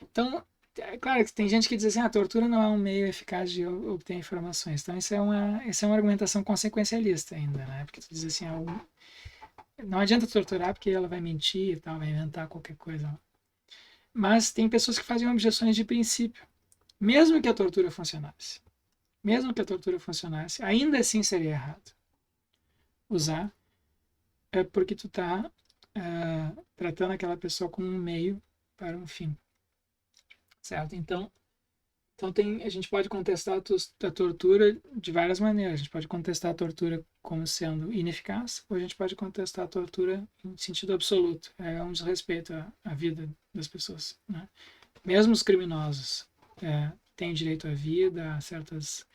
S1: Então, é claro que tem gente que diz assim, a tortura não é um meio eficaz de obter informações. Então, isso é uma argumentação consequencialista ainda, né? Porque tu diz assim, não adianta torturar porque ela vai mentir e tal, vai inventar qualquer coisa. Mas tem pessoas que fazem objeções de princípio. Mesmo que a tortura funcionasse, ainda assim seria errado usar, porque tu está tratando aquela pessoa como um meio para um fim, certo? Então a gente pode contestar a tortura de várias maneiras. A gente pode contestar a tortura como sendo ineficaz, ou a gente pode contestar a tortura em sentido absoluto. É um desrespeito à vida das pessoas, né? Mesmo os criminosos têm direito à vida, a certas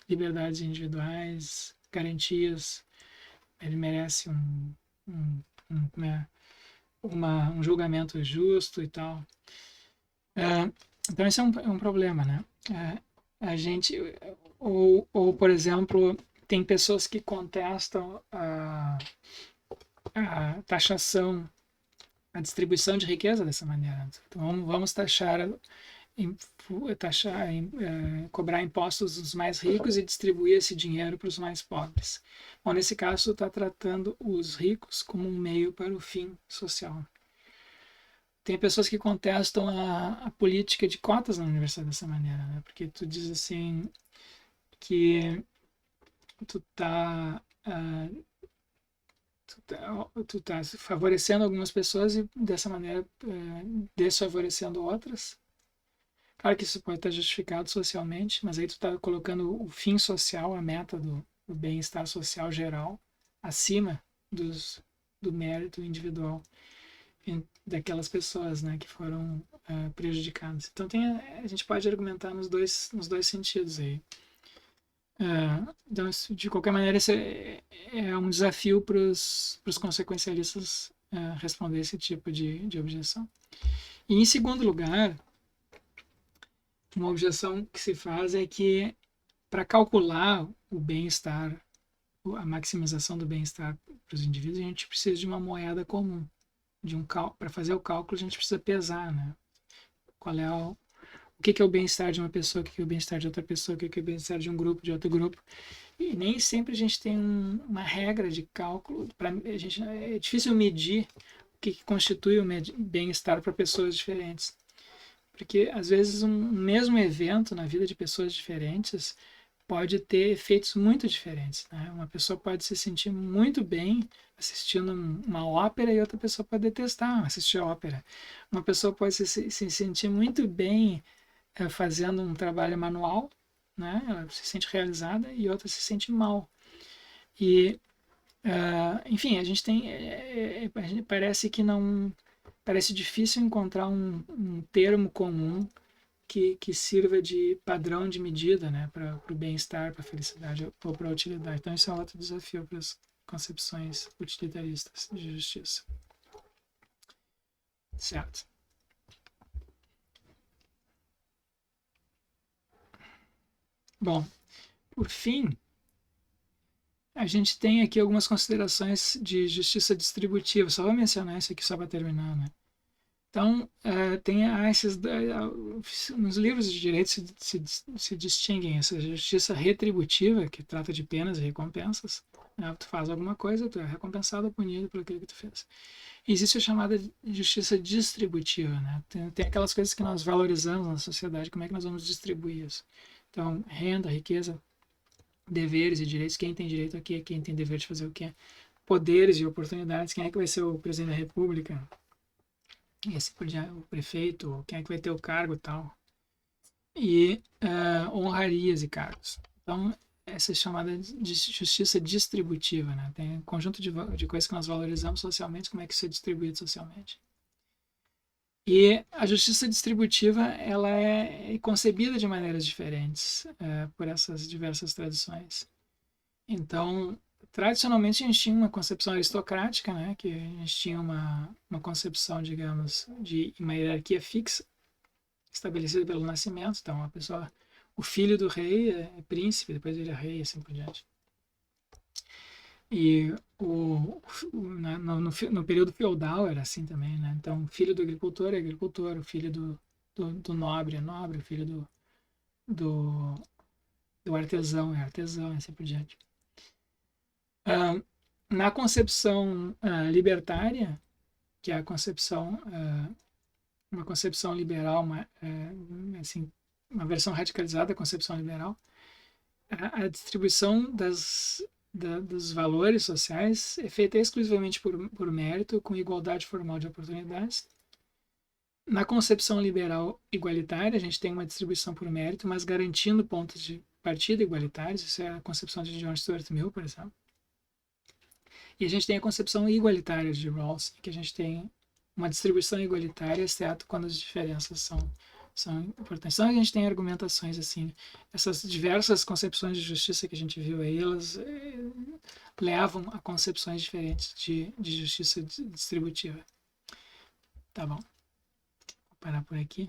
S1: liberdades individuais, garantias. Ele merece um julgamento justo e tal. Então, esse é um problema, né? A gente, ou, por exemplo, tem pessoas que contestam a taxação, a distribuição de riqueza dessa maneira. Então, vamos cobrar impostos dos mais ricos e distribuir esse dinheiro para os mais pobres. Bom, nesse caso, está tratando os ricos como um meio para o fim social. Tem pessoas que contestam a política de cotas na universidade dessa maneira, né? Porque tu diz assim que tu tá favorecendo algumas pessoas e dessa maneira desfavorecendo outras. Claro que isso pode estar justificado socialmente, mas aí tu está colocando o fim social, a meta do bem-estar social geral, acima do mérito individual daquelas pessoas, né, que foram prejudicadas. Então a gente pode argumentar nos dois sentidos aí. Então, de qualquer maneira, esse é um desafio para os consequencialistas responder esse tipo de objeção. E, em segundo lugar, uma objeção que se faz é que, para calcular o bem-estar, a maximização do bem-estar para os indivíduos, a gente precisa de uma moeda comum. Para fazer o cálculo, a gente precisa pesar, né? Qual é o que é o bem-estar de uma pessoa, o que é o bem-estar de outra pessoa, o que é o bem-estar de um grupo, de outro grupo. E nem sempre a gente tem uma regra de cálculo. É difícil medir o que constitui o bem-estar para pessoas diferentes. Porque, às vezes, um mesmo evento na vida de pessoas diferentes pode ter efeitos muito diferentes, né? Uma pessoa pode se sentir muito bem assistindo uma ópera e outra pessoa pode detestar assistir a ópera. Uma pessoa pode se sentir muito bem fazendo um trabalho manual, né? Ela se sente realizada e outra se sente mal. E, enfim, a gente tem... parece que não... Parece difícil encontrar um termo comum que sirva de padrão de medida, né, para o bem-estar, para a felicidade ou para a utilidade. Então, isso é outro desafio para as concepções utilitaristas de justiça. Certo. Bom, por fim, a gente tem aqui algumas considerações de justiça distributiva. Só vou mencionar isso aqui só para terminar, né? Então, tem nos livros de direito se distinguem essa justiça retributiva, que trata de penas e recompensas. Né? Tu faz alguma coisa, tu é recompensado ou punido por aquilo que tu fez. E existe a chamada justiça distributiva. Né? Tem aquelas coisas que nós valorizamos na sociedade, como é que nós vamos distribuir isso? Então, renda, riqueza, deveres e direitos, quem tem direito a quê, quem tem dever de fazer o quê? Poderes e oportunidades, quem é que vai ser o presidente da república? E assim por diante, o prefeito, quem é que vai ter o cargo e tal. E honrarias e cargos. Então, essa é chamada de justiça distributiva, né? Tem um conjunto de coisas que nós valorizamos socialmente, como é que isso é distribuído socialmente. E a justiça distributiva ela é concebida de maneiras diferentes por essas diversas tradições. Então, tradicionalmente a gente tinha uma concepção aristocrática, né, que a gente tinha uma concepção, digamos, de uma hierarquia fixa estabelecida pelo nascimento. Então, a pessoa, o filho do rei é príncipe, depois ele é rei e assim por diante. E no período feudal era assim também, né? Então, o filho do agricultor é agricultor, o filho do nobre é nobre, o filho do, do artesão é artesão, e assim por diante. Na concepção libertária, que é a concepção, uma concepção liberal, assim, uma versão radicalizada da concepção liberal, a distribuição dos valores sociais é feita exclusivamente por mérito, com igualdade formal de oportunidades. Na concepção liberal igualitária, a gente tem uma distribuição por mérito, mas garantindo pontos de partida igualitários. Isso é a concepção de John Stuart Mill, por exemplo. E a gente tem a concepção igualitária de Rawls, que a gente tem uma distribuição igualitária, exceto quando as diferenças são importantes. Então a gente tem argumentações assim, essas diversas concepções de justiça que a gente viu aí, elas levam a concepções diferentes de justiça distributiva. Tá bom. Vou parar por aqui.